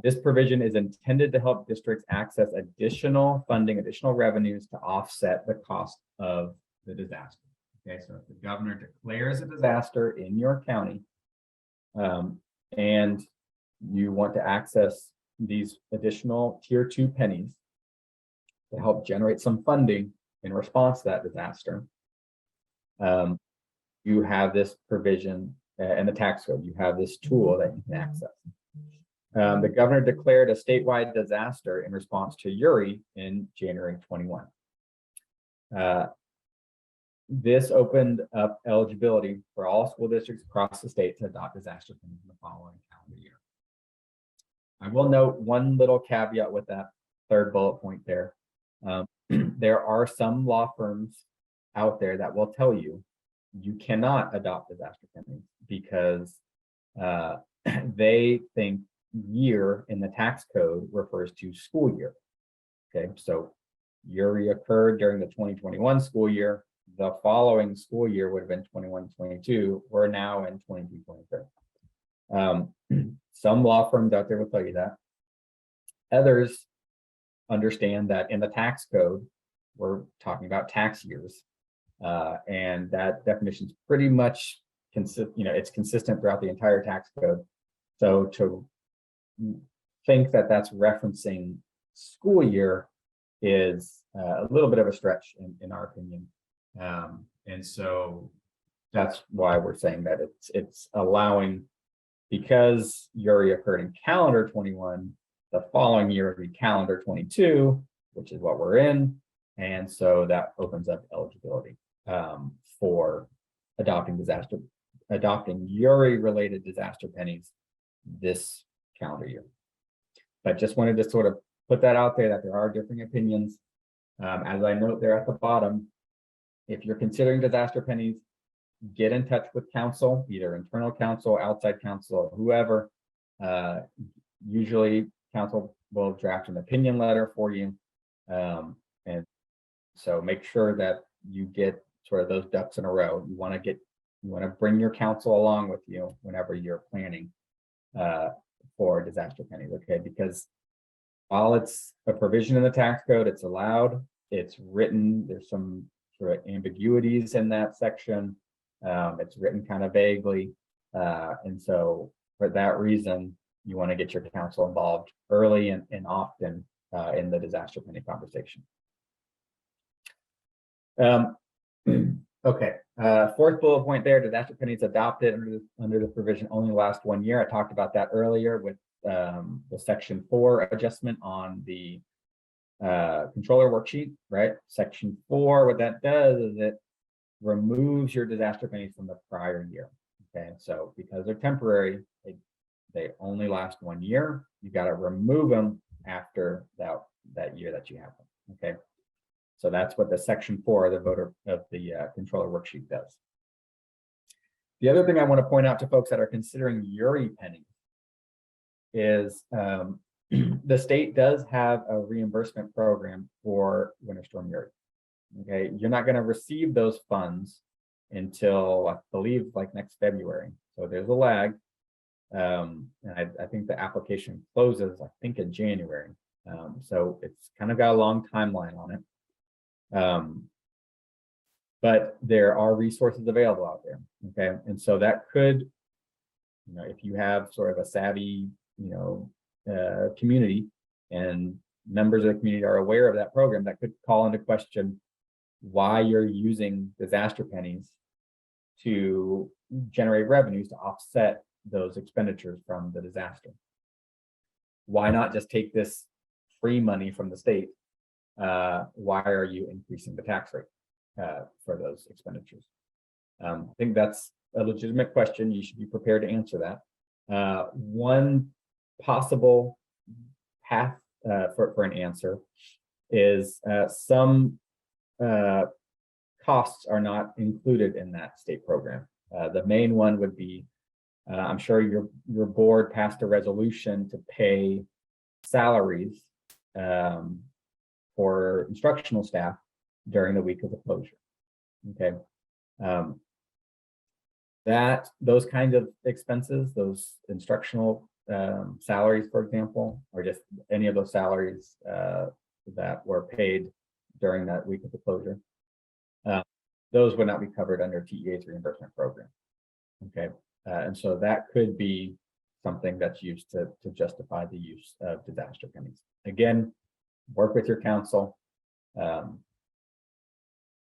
This provision is intended to help districts access additional funding, additional revenues to offset the cost of the disaster. Okay, so if the governor declares a disaster in your county, and you want to access these additional tier 2 pennies to help generate some funding in response to that disaster, you have this provision in the tax code. You have this tool that you can access. The governor declared a statewide disaster in response to Uri in January 21. This opened up eligibility for all school districts across the state to adopt disaster pennies in the following calendar year. I will note one little caveat with that third bullet point there. There are some law firms out there that will tell you you cannot adopt disaster pennies because they think year in the tax code refers to school year. Okay, so Uri occurred during the 2021 school year. The following school year would have been 21-22. We're now in 22-23. Some law firms out there will tell you that. Others understand that in the tax code, we're talking about tax years. And that definition is pretty much it's consistent throughout the entire tax code. So to think that that's referencing school year is a little bit of a stretch in our opinion. And so that's why we're saying that it's allowing, because Uri occurred in calendar 21, the following year would be calendar 22, which is what we're in. And so that opens up eligibility for adopting Uri related disaster pennies this calendar year. But just wanted to sort of put that out there that there are differing opinions. As I note there at the bottom, if you're considering disaster pennies, get in touch with counsel, either internal counsel, outside counsel, whoever. Usually counsel will draft an opinion letter for you. And so make sure that you get sort of those ducks in a row. You want to bring your counsel along with you whenever you're planning for disaster pennies, okay? Because while it's a provision in the tax code, it's allowed, it's written, there's some sort of ambiguities in that section. It's written kind of vaguely. And so for that reason, you want to get your counsel involved early and often in the disaster penny conversation. Okay, fourth bullet point there, disaster pennies adopted under the provision only last 1 year. I talked about that earlier with the section 4 adjustment on the controller worksheet, right? Section 4, what that does is it removes your disaster pennies from the prior year. Okay, so because they're temporary, they only last 1 year. You got to remove them after that year that you have them. Okay, so that's what the section 4 of the controller worksheet does. The other thing I want to point out to folks that are considering Uri pennies is the state does have a reimbursement program for Winter Storm Uri. Okay, you're not going to receive those funds until I believe like next February. So there's a lag. And I think the application closes, I think in January. So it's kind of got a long timeline on it. But there are resources available out there. Okay, and so that could, if you have sort of a savvy, community and members of the community are aware of that program, that could call into question why you're using disaster pennies to generate revenues to offset those expenditures from the disaster. Why not just take this free money from the state? Why are you increasing the tax rate for those expenditures? I think that's a legitimate question. You should be prepared to answer that. One possible path for an answer is some costs are not included in that state program. The main one would be, I'm sure your board passed a resolution to pay salaries for instructional staff during the week of the closure. Okay, those kinds of expenses, those instructional salaries, for example, or just any of those salaries that were paid during that week of the closure, those would not be covered under TEA's reimbursement program. Okay, and so that could be something that's used to justify the use of disaster pennies. Again, work with your counsel,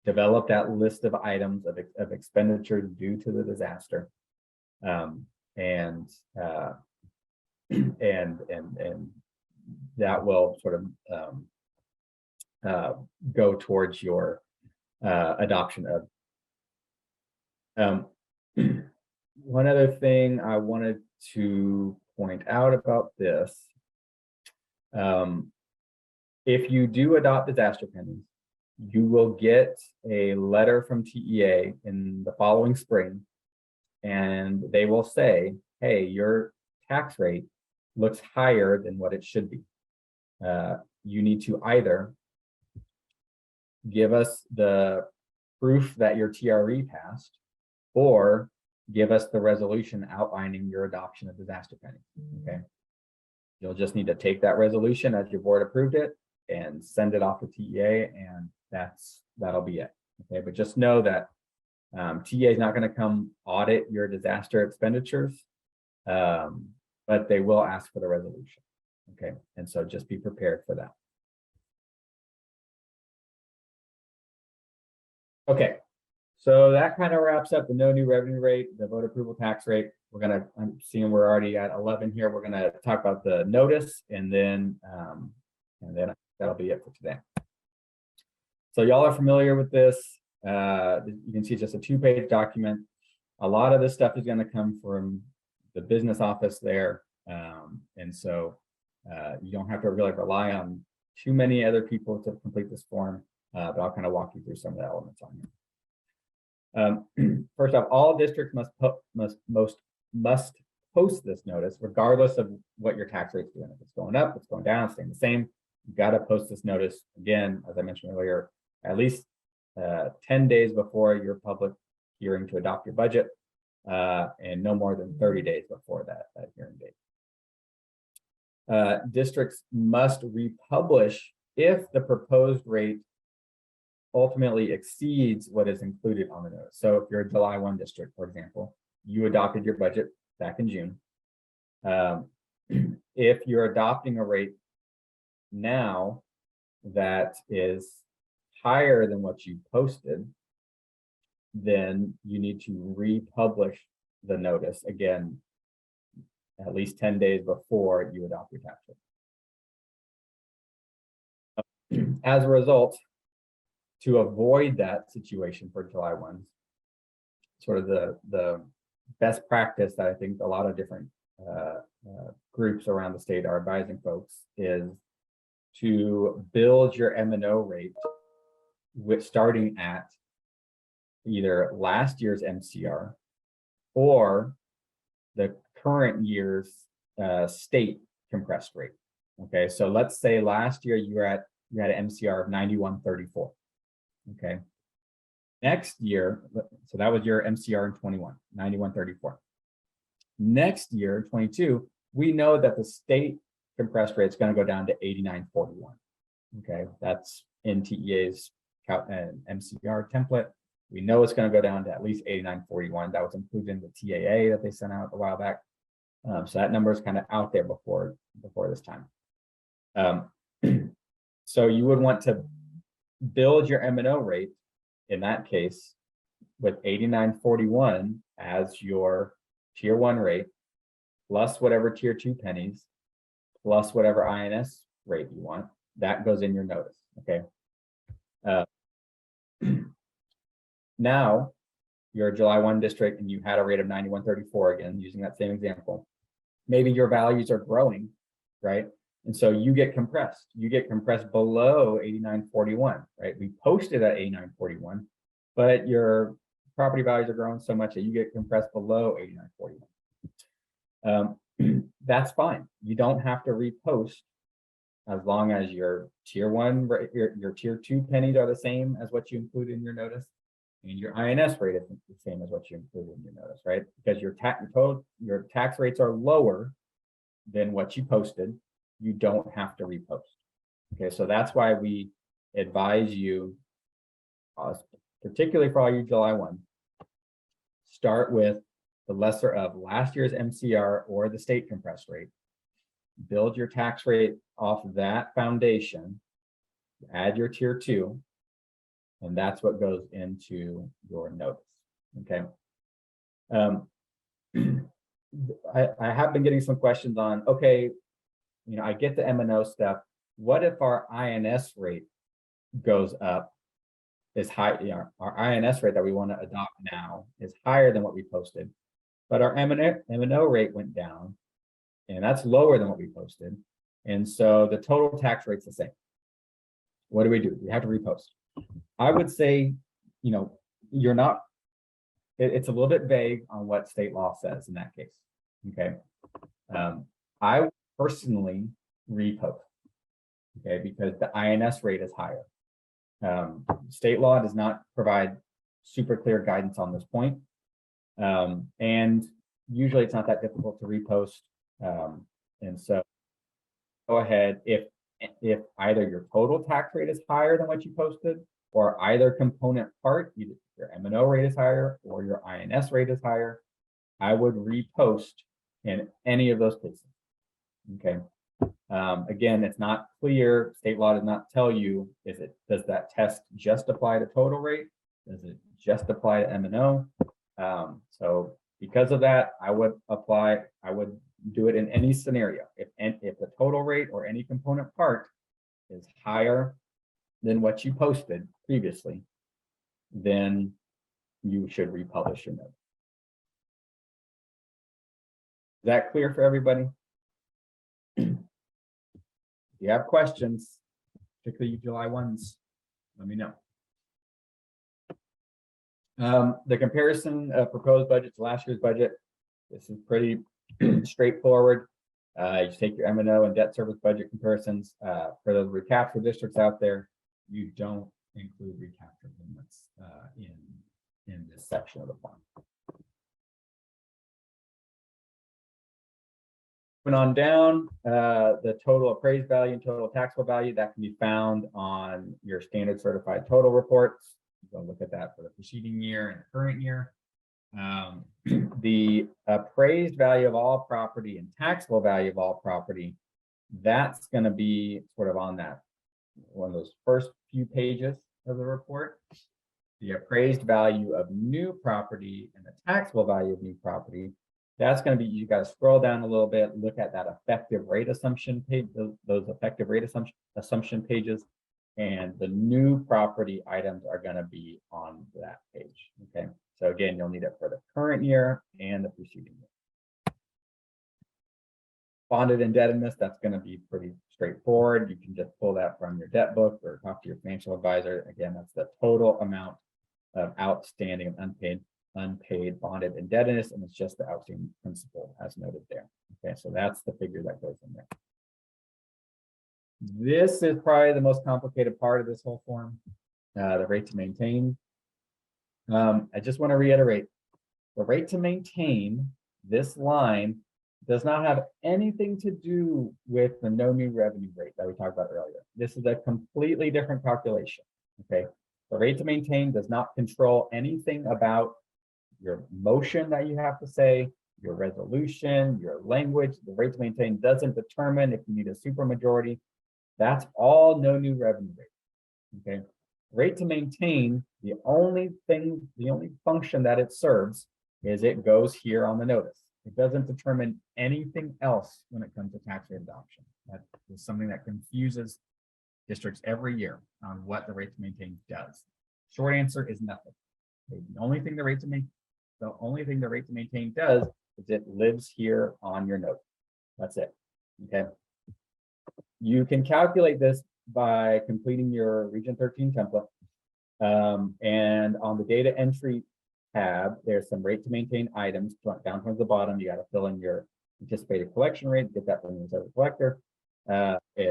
develop that list of items of expenditures due to the disaster, and and that will sort of go towards your adoption of. One other thing I wanted to point out about this, if you do adopt disaster pennies, you will get a letter from TEA in the following spring, and they will say, hey, your tax rate looks higher than what it should be. You need to either give us the proof that your TRE passed, or give us the resolution outlining your adoption of disaster pennies. Okay. You'll just need to take that resolution as your board approved it and send it off to TEA, and that'll be it. Okay, but just know that TEA is not going to come audit your disaster expenditures, but they will ask for the resolution. Okay, and so just be prepared for that. Okay, so that kind of wraps up the no new revenue rate, the vote approval tax rate. I'm seeing we're already at 11 here. We're going to talk about the notice, and then that'll be it for today. So y'all are familiar with this. You can see it's just a 2-page document. A lot of this stuff is going to come from the business office there. And so you don't have to really rely on too many other people to complete this form, but I'll kind of walk you through some of the elements on here. First off, all districts must post this notice, regardless of what your tax rate's doing. If it's going up, it's going down, it's staying the same. You've got to post this notice again, as I mentioned earlier, at least 10 days before your public hearing to adopt your budget, and no more than 30 days before that hearing date. Districts must republish if the proposed rate ultimately exceeds what is included on the notice. So if you're a July 1 district, for example, you adopted your budget back in June. If you're adopting a rate now that is higher than what you posted, then you need to republish the notice again at least 10 days before you adopt your tax rate. As a result, to avoid that situation for July 1, sort of the best practice that I think a lot of different groups around the state are advising folks is to build your M&O rate with starting at either last year's MCR or the current year's state compressed rate. Okay, so let's say last year you had an MCR of 91.34. Okay, next year, so that was your MCR in 21, 91.34. Next year, 22, we know that the state compressed rate is going to go down to 89.41. Okay, that's in TEA's MCR template. We know it's going to go down to at least 89.41. That was included in the TAA that they sent out a while back. So that number is kind of out there before this time. So you would want to build your M&O rate in that case with 89.41 as your tier 1 rate, plus whatever tier 2 pennies, plus whatever INS rate you want. That goes in your notice. Okay. Now you're a July 1 district and you had a rate of 91.34, again, using that same example. Maybe your values are growing, right? And so you get compressed. You get compressed below 89.41, right? We posted at 89.41, but your property values are growing so much that you get compressed below 89.41. That's fine. You don't have to repost as long as your tier 1, your tier 2 pennies are the same as what you include in your notice, and your INS rate is the same as what you include in your notice, right? Because your tax rates are lower than what you posted. You don't have to repost. Okay, so that's why we advise you, particularly for all you July 1, start with the lesser of last year's MCR or the state compressed rate. Build your tax rate off that foundation, add your tier 2, and that's what goes into your notice. Okay. I have been getting some questions on, okay, I get the M&O stuff. What if our INS rate goes up, is high, our INS rate that we want to adopt now is higher than what we posted, but our M&O rate went down, and that's lower than what we posted. And so the total tax rate's the same. What do? We have to repost. I would say, you're not, it's a little bit vague on what state law says in that case. Okay. I would personally repost, okay, because the INS rate is higher. State law does not provide super clear guidance on this point. And usually it's not that difficult to repost. And so go ahead, if either your total tax rate is higher than what you posted, or either component part, either your M&O rate is higher or your INS rate is higher, I would repost in any of those cases. Okay. Again, it's not clear. State law does not tell you, does that test just apply to total rate? Does it just apply to M&O? So because of that, I would do it in any scenario. If the total rate or any component part is higher than what you posted previously, then you should republish your note. Is that clear for everybody? If you have questions, particularly July 1s, let me know. The comparison of proposed budget to last year's budget, this is pretty straightforward. You just take your M&O and debt service budget comparisons. For those recapture districts out there, you don't include recapture limits in this section of the form. Moving on down, the total appraised value and total taxable value that can be found on your standard certified total reports. Go look at that for the preceding year and the current year. The appraised value of all property and taxable value of all property, that's going to be sort of on that one of those first few pages of the report. The appraised value of new property and the taxable value of new property, that's going to be, you got to scroll down a little bit, look at that effective rate assumption page, those effective rate assumption pages, and the new property items are going to be on that page. Okay, so again, you'll need it for the current year and the preceding year. Bonded indebtedness, that's going to be pretty straightforward. You can just pull that from your debt book or talk to your financial advisor. Again, that's the total amount of outstanding and unpaid bonded indebtedness, and it's just the outstanding principal as noted there. Okay, so that's the figure that goes in there. This is probably the most complicated part of this whole form, the rate to maintain. I just want to reiterate, the rate to maintain, this line does not have anything to do with the no new revenue rate that we talked about earlier. This is a completely different calculation. Okay, the rate to maintain does not control anything about your motion that you have to say, your resolution, your language. The rate to maintain doesn't determine if you need a supermajority. That's all no new revenue rate. Okay, rate to maintain, the only function that it serves is it goes here on the notice. It doesn't determine anything else when it comes to tax rate adoption. That is something that confuses districts every year on what the rate to maintain does. Short answer is nothing. The only thing the rate to maintain does is it lives here on your note. That's it. Okay. You can calculate this by completing your Region 13 template. And on the data entry tab, there's some rate to maintain items down towards the bottom. You got to fill in your anticipated collection rate, get that from the reserve collector. You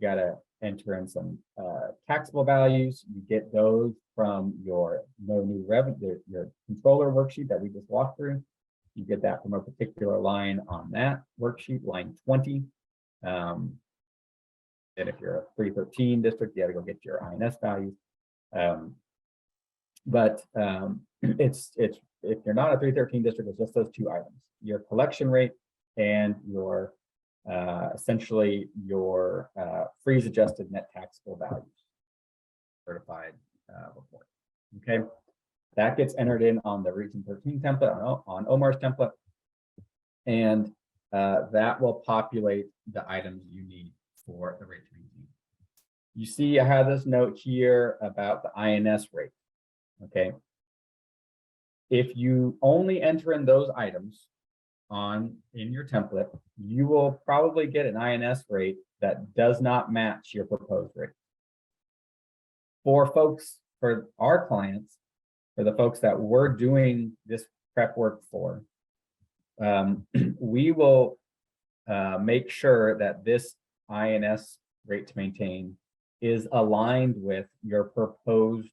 got to enter in some taxable values. You get those from your no new revenue, your controller worksheet that we just walked through. You get that from a particular line on that worksheet, line 20. And if you're a 313 district, you got to go get your INS values. It's if you're not a 313 district, it's just those two items: your collection rate and your essentially your freeze adjusted net taxable values certified report. Okay, That gets entered in on the Region 13 template, on Omar's template, and that will populate the items you need for the rate to maintain. You see, I have this note here about the INS rate. Okay. If you only enter in those items in your template, you will probably get an INS rate that does not match your proposed rate. For our clients, for the folks that we're doing this prep work for, we will make sure that this INS rate to maintain is aligned with your proposed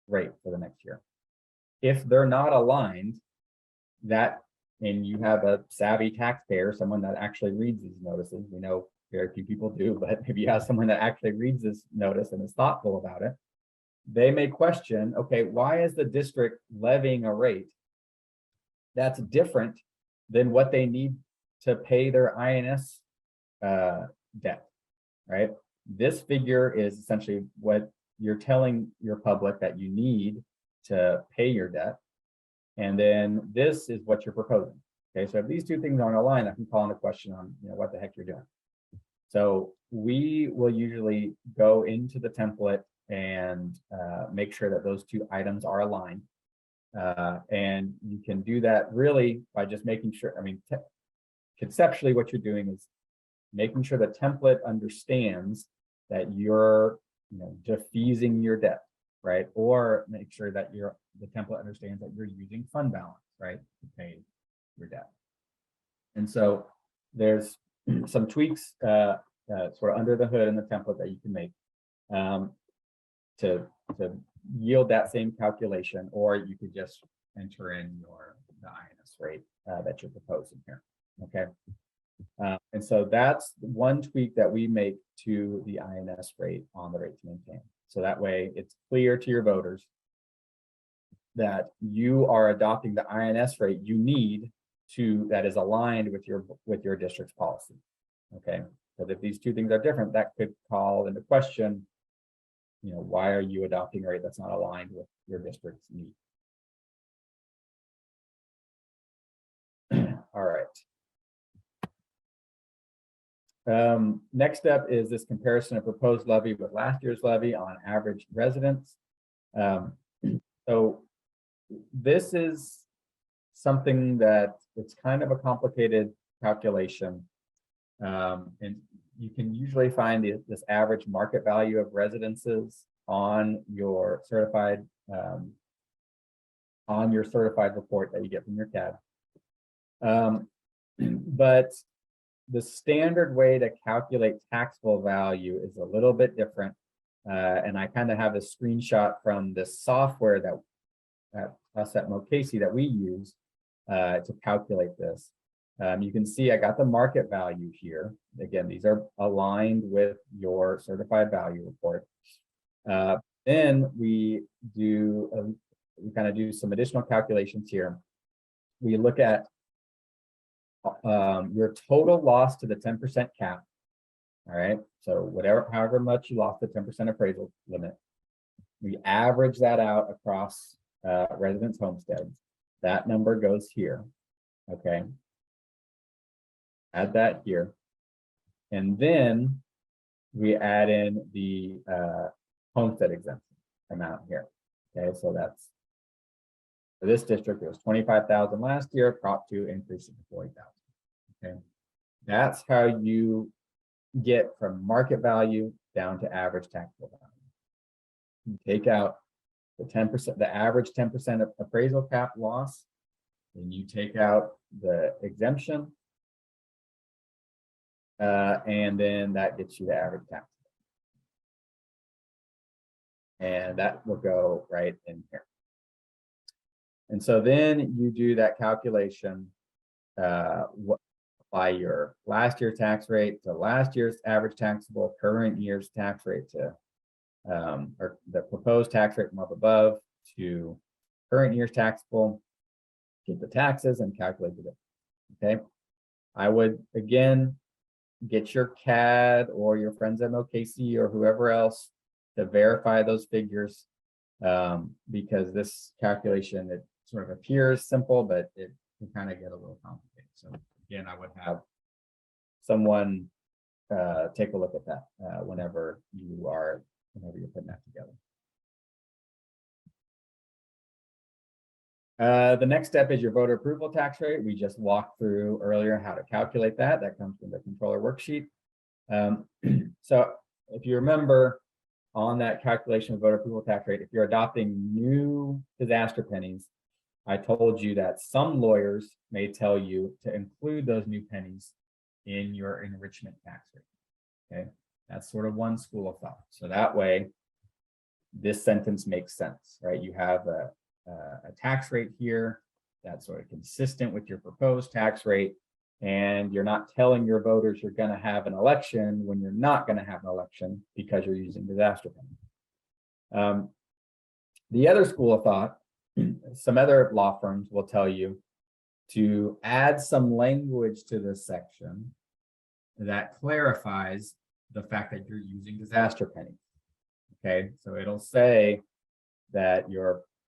rate for the next year. If they're not aligned, and you have a savvy taxpayer, someone that actually reads these notices, we know very few people do, but if you have someone that actually reads this notice and is thoughtful about it, they may question, okay, why is the district levying a rate that's different than what they need to pay their INS debt, right? This figure is essentially what you're telling your public that you need to pay your debt. And then this is what you're proposing. Okay, so if these two things aren't aligned, that can call into question on what the heck you're doing. So we will usually go into the template and make sure that those two items are aligned. And you can do that really by just making sure, conceptually what you're doing is making sure the template understands that you're defeasing your debt, right? Or make sure that the template understands that you're using fund balance, right, to pay your debt. And so there's some tweaks sort of under the hood in the template that you can make to yield that same calculation, or you could just enter in the INS rate that you're proposing here. Okay. And so that's one tweak that we make to the INS rate on the rate to maintain. So that way it's clear to your voters that you are adopting the INS rate you need that is aligned with your district's policy. Okay. But if these two things are different, that could call into question, why are you adopting a rate that's not aligned with your district's need? All right. Next step is this comparison of proposed levy with last year's levy on average residents. So this is something that it's kind of a complicated calculation. And you can usually find this average market value of residences on your certified report that you get from your CAD. But the standard way to calculate taxable value is a little bit different. And I kind of have a screenshot from this software that us at Mokasey that we use to calculate this. You can see I got the market value here. Again, these are aligned with your certified value report. Then we kind of do some additional calculations here. We look at your total loss to the 10% cap. All right. So however much you lost the 10% appraisal limit, we average that out across residents' homesteads. That number goes here. Okay. Add that here. And then we add in the homestead exemption amount here. Okay. So that's for this district, it was 25,000 last year, Prop 2 increased to 40,000. Okay. That's how you get from market value down to average taxable value. You take out the 10%, the average 10% of appraisal cap loss, then you take out the exemption, and then that gets you the average tax. And that will go right in here. And so then you do that calculation, apply your last year's tax rate to last year's average taxable, current year's tax rate to, or the proposed tax rate from up above to current year's taxable, get the taxes and calculate the difference. Okay. I would, again, get your CAD or your friends at Mokasey or whoever else to verify those figures. because this calculation, it sort of appears simple, but it can kind of get a little complicated. So again, I would have someone take a look at that whenever you're putting that together. The next step is your voter approval tax rate. We just walked through earlier how to calculate that. That comes from the controller worksheet. So if you remember on that calculation of voter approval tax rate, if you're adopting new disaster pennies, I told you that some lawyers may tell you to include those new pennies in your enrichment tax rate. Okay, that's sort of one school of thought. So that way, this sentence makes sense, right? You have a tax rate here that's sort of consistent with your proposed tax rate, and you're not telling your voters you're going to have an election when you're not going to have an election because you're using disaster pennies. The other school of thought, some other law firms will tell you to add some language to this section that clarifies the fact that you're using disaster pennies. Okay, so it'll say that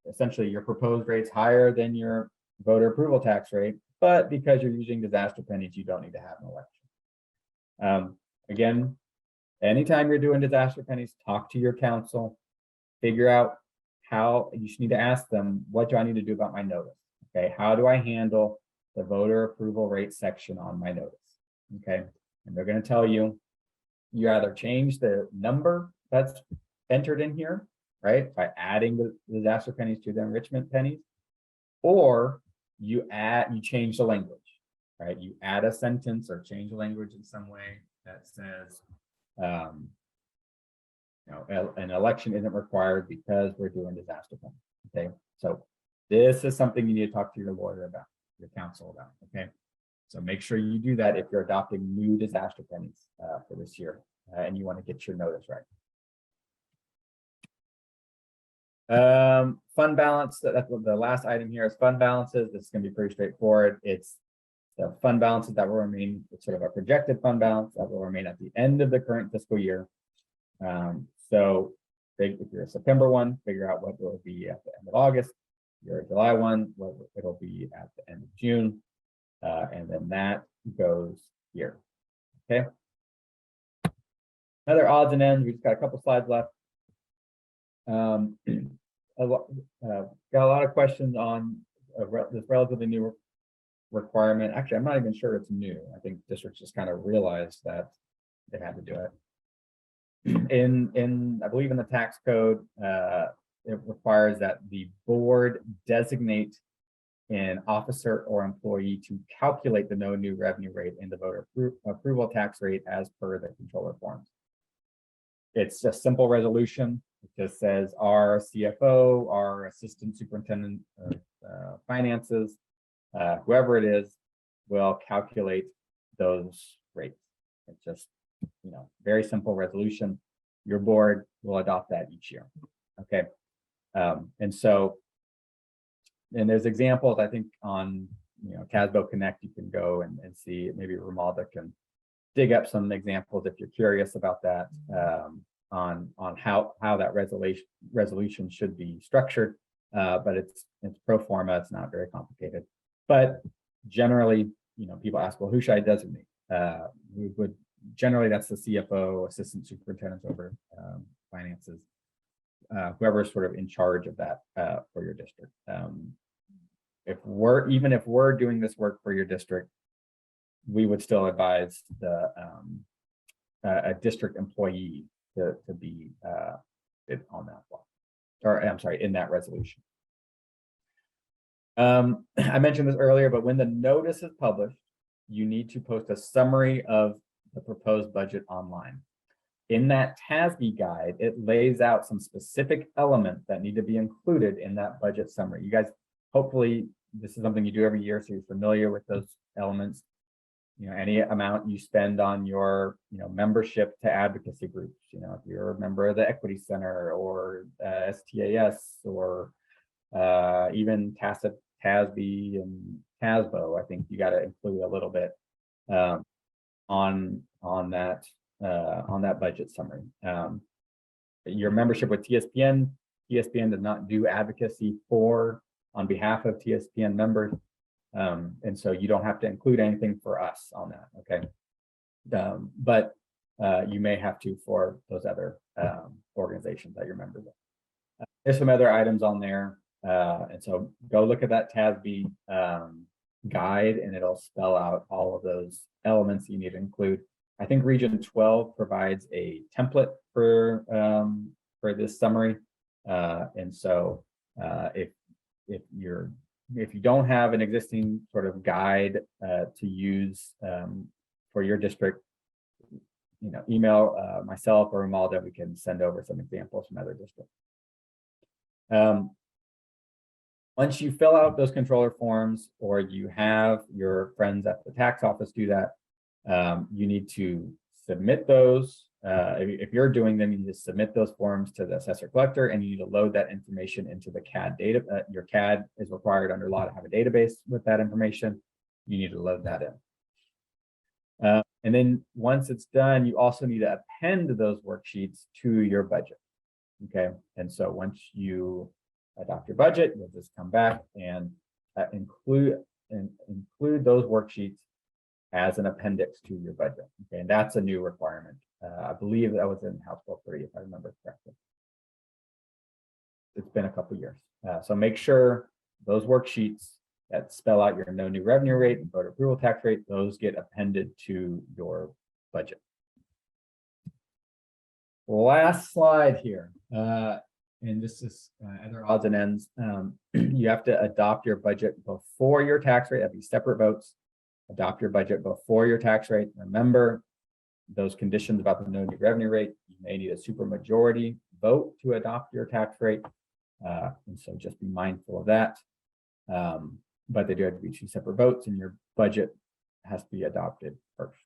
essentially your proposed rate's higher than your voter approval tax rate, but because you're using disaster pennies, you don't need to have an election. Again, anytime you're doing disaster pennies, talk to your counsel, figure out how you should need to ask them, what do I need to do about my notice? Okay, how do I handle the voter approval rate section on my notice? Okay, and they're going to tell you, you either change the number that's entered in here, right, by adding the disaster pennies to the enrichment pennies, or you change the language, right? You add a sentence or change the language in some way that says, an election isn't required because we're doing disaster pennies. Okay, so this is something you need to talk to your lawyer about, your counsel about. Okay, so make sure you do that if you're adopting new disaster pennies for this year and you want to get your notice right. Fund balance, that's the last item here is fund balances. This is going to be pretty straightforward. It's the fund balances that will remain, it's sort of a projected fund balance that will remain at the end of the current fiscal year. So if you're a September one, figure out what it will be at the end of August. If you're a July one, what it'll be at the end of June. And then that goes here. Okay. Other odds and ends, we just got a couple slides left. Got a lot of questions on this relatively new requirement. Actually, I'm not even sure it's new. I think districts just kind of realized that they had to do it. I believe in the tax code, it requires that the board designate an officer or employee to calculate the no new revenue rate in the voter approval tax rate as per the controller forms. It's a simple resolution. It just says our CFO, our assistant superintendent of finances, whoever it is, will calculate those rates. It's just, very simple resolution. Your board will adopt that each year. Okay. And there's examples, I think, on CASBO Connect, you can go and see, maybe Ramalda can dig up some examples if you're curious about that, on how that resolution should be structured. But it's pro forma, it's not very complicated. But generally, people ask, well, who should I designate? We would generally, that's the CFO, assistant superintendent over finances, whoever's sort of in charge of that for your district. Even if we're doing this work for your district, we would still advise a district employee to be on that block, or I'm sorry, in that resolution. I mentioned this earlier, but when the notice is published, you need to post a summary of the proposed budget online. In that TASB guide, it lays out some specific elements that need to be included in that budget summary. You guys, hopefully, this is something you do every year, so you're familiar with those elements. Any amount you spend on your, membership to advocacy groups. If you're a member of the Equity Center or STAS or even TASB and TASBO, I think you got to include a little bit on that budget summary. Your membership with TSPN, TSPN does not do advocacy on behalf of TSPN members. And so you don't have to include anything for us on that, okay? But you may have to for those other organizations that you're members of. There's some other items on there. And so go look at that TASB guide, and it'll spell out all of those elements you need to include. I think Region 12 provides a template for this summary. And so if you don't have an existing sort of guide to use for your district, email myself or Romalda. We can send over some examples from other districts. Once you fill out those controller forms, or you have your friends at the tax office do that, you need to submit those. If you're doing them, you need to submit those forms to the assessor collector, and you need to load that information into the CAD data. Your CAD is required under law to have a database with that information. You need to load that in. And then once it's done, you also need to append those worksheets to your budget. Okay, and so once you adopt your budget, you'll just come back and include those worksheets as an appendix to your budget. Okay, and that's a new requirement. I believe that was in House Bill 3, if I remember correctly. It's been a couple of years. So make sure those worksheets that spell out your no new revenue rate and voter approval tax rate, those get appended to your budget. Last slide here. And this is other odds and ends. You have to adopt your budget before your tax rate. That'd be separate votes. Adopt your budget before your tax rate. Remember those conditions about the no new revenue rate. You may need a supermajority vote to adopt your tax rate. And so just be mindful of that. But they do have to be two separate votes, and your budget has to be adopted first.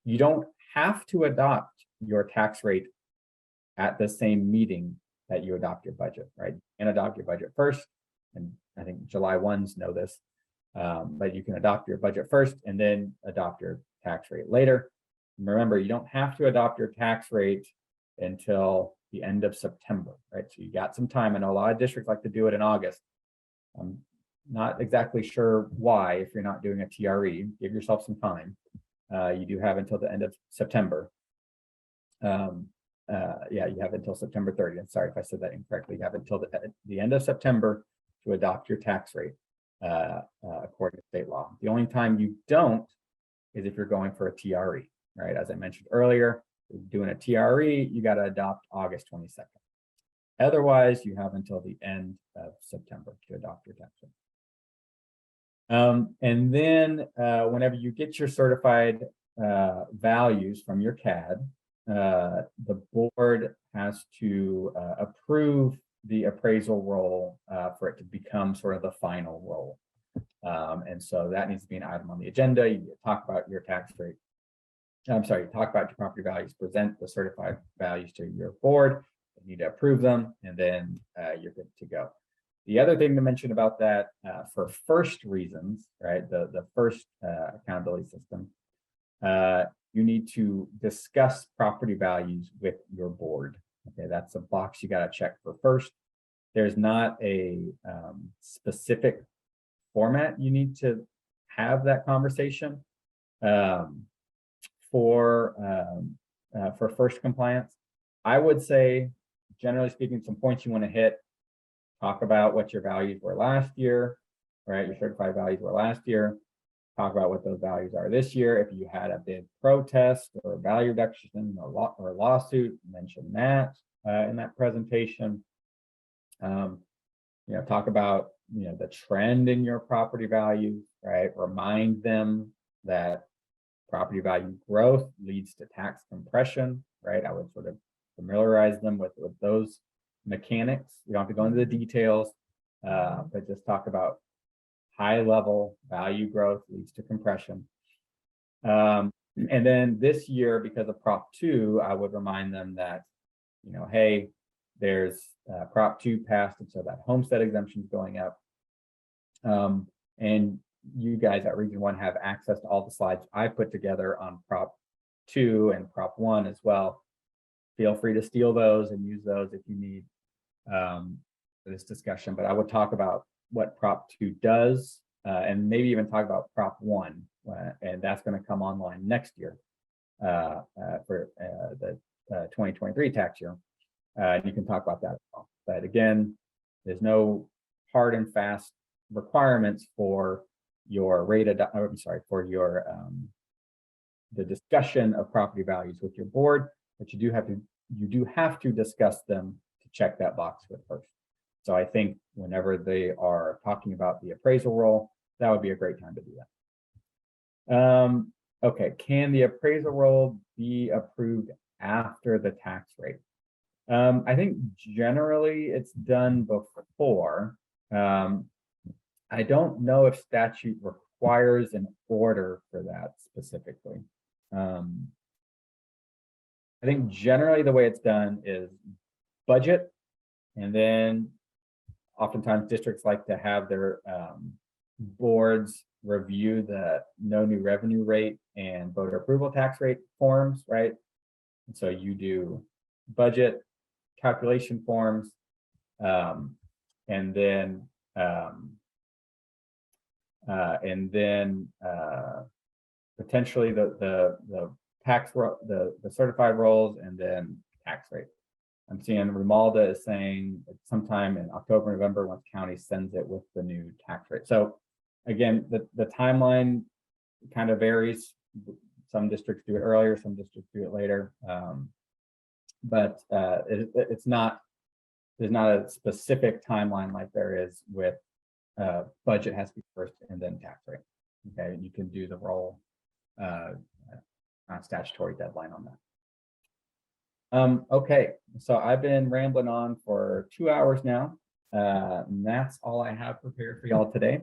You don't have to adopt your tax rate at the same meeting that you adopt your budget, right? You can adopt your budget first, and I think July 1s know this, but you can adopt your budget first and then adopt your tax rate later. And remember, you don't have to adopt your tax rate until the end of September, right? So you got some time. I know a lot of districts like to do it in August. I'm not exactly sure why. If you're not doing a TRE, give yourself some time. You do have until the end of September. Yeah, you have until September 30th. Sorry if I said that incorrectly. You have until the end of September to adopt your tax rate according to state law. The only time you don't is if you're going for a TRE, right? As I mentioned earlier, doing a TRE, you got to adopt August 22nd. Otherwise, you have until the end of September to adopt your tax rate. And then whenever you get your certified values from your CAD, the board has to approve the appraisal roll for it to become sort of the final roll. And so that needs to be an item on the agenda. You need to talk about your tax rate. I'm sorry, talk about your property values, present the certified values to your board. You need to approve them, and then you're good to go. The other thing to mention about that, for first reasons, right, the first accountability system, you need to discuss property values with your board. Okay, that's a box you got to check for first. There's not a specific format you need to have that conversation for first compliance. I would say, generally speaking, some points you want to hit. Talk about what your values were last year, right? Your certified values were last year. Talk about what those values are this year. If you had a big protest or a value reduction or a lawsuit, mention that in that presentation. Talk about the trend in your property values, right? Remind them that property value growth leads to tax compression, right? I would sort of familiarize them with those mechanics. You don't have to go into the details, but just talk about high level value growth leads to compression. And then this year, because of Prop 2, I would remind them that, hey, there's Prop 2 passed, and so that homestead exemption is going up. And you guys at Region 1 have access to all the slides I put together on Prop 2 and Prop 1 as well. Feel free to steal those and use those if you need. for this discussion, but I would talk about what Prop 2 does, and maybe even talk about Prop 1, and that's going to come online next year for the 2023 tax year. And you can talk about that as well. But again, there's no hard and fast requirements for your for your the discussion of property values with your board, but you do have to discuss them to check that box with first. So I think whenever they are talking about the appraisal roll, that would be a great time to do that. Okay, can the appraisal roll be approved after the tax rate? I think generally it's done before. I don't know if statute requires an order for that specifically. I think generally the way it's done is budget, and then oftentimes districts like to have their boards review the no new revenue rate and voter approval tax rate forms, right? And so you do budget calculation forms, and then potentially the certified rolls, and then tax rate. I'm seeing Romalda is saying sometime in October, November, once county sends it with the new tax rate. So again, the timeline kind of varies. Some districts do it earlier, some districts do it later. But there's not a specific timeline like there is with budget has to be first and then tax rate. Okay, you can do the roll statutory deadline on that. Okay, so I've been rambling on for 2 hours now, and that's all I have prepared for y'all today.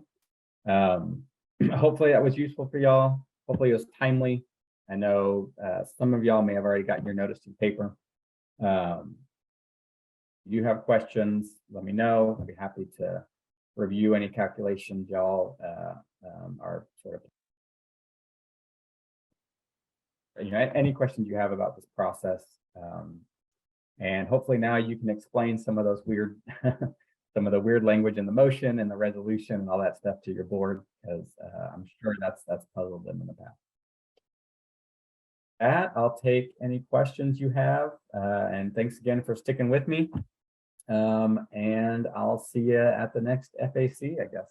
Hopefully that was useful for y'all. Hopefully it was timely. I know some of y'all may have already gotten your notice in paper. If you have questions, let me know. I'd be happy to review any calculations y'all are sort of, any questions you have about this process. And hopefully now you can explain some of those weird, some of the weird language in the motion and the resolution and all that stuff to your board, because I'm sure that's puzzled them in the past. I'll take any questions you have, and thanks again for sticking with me. And I'll see you at the next FAC, I guess.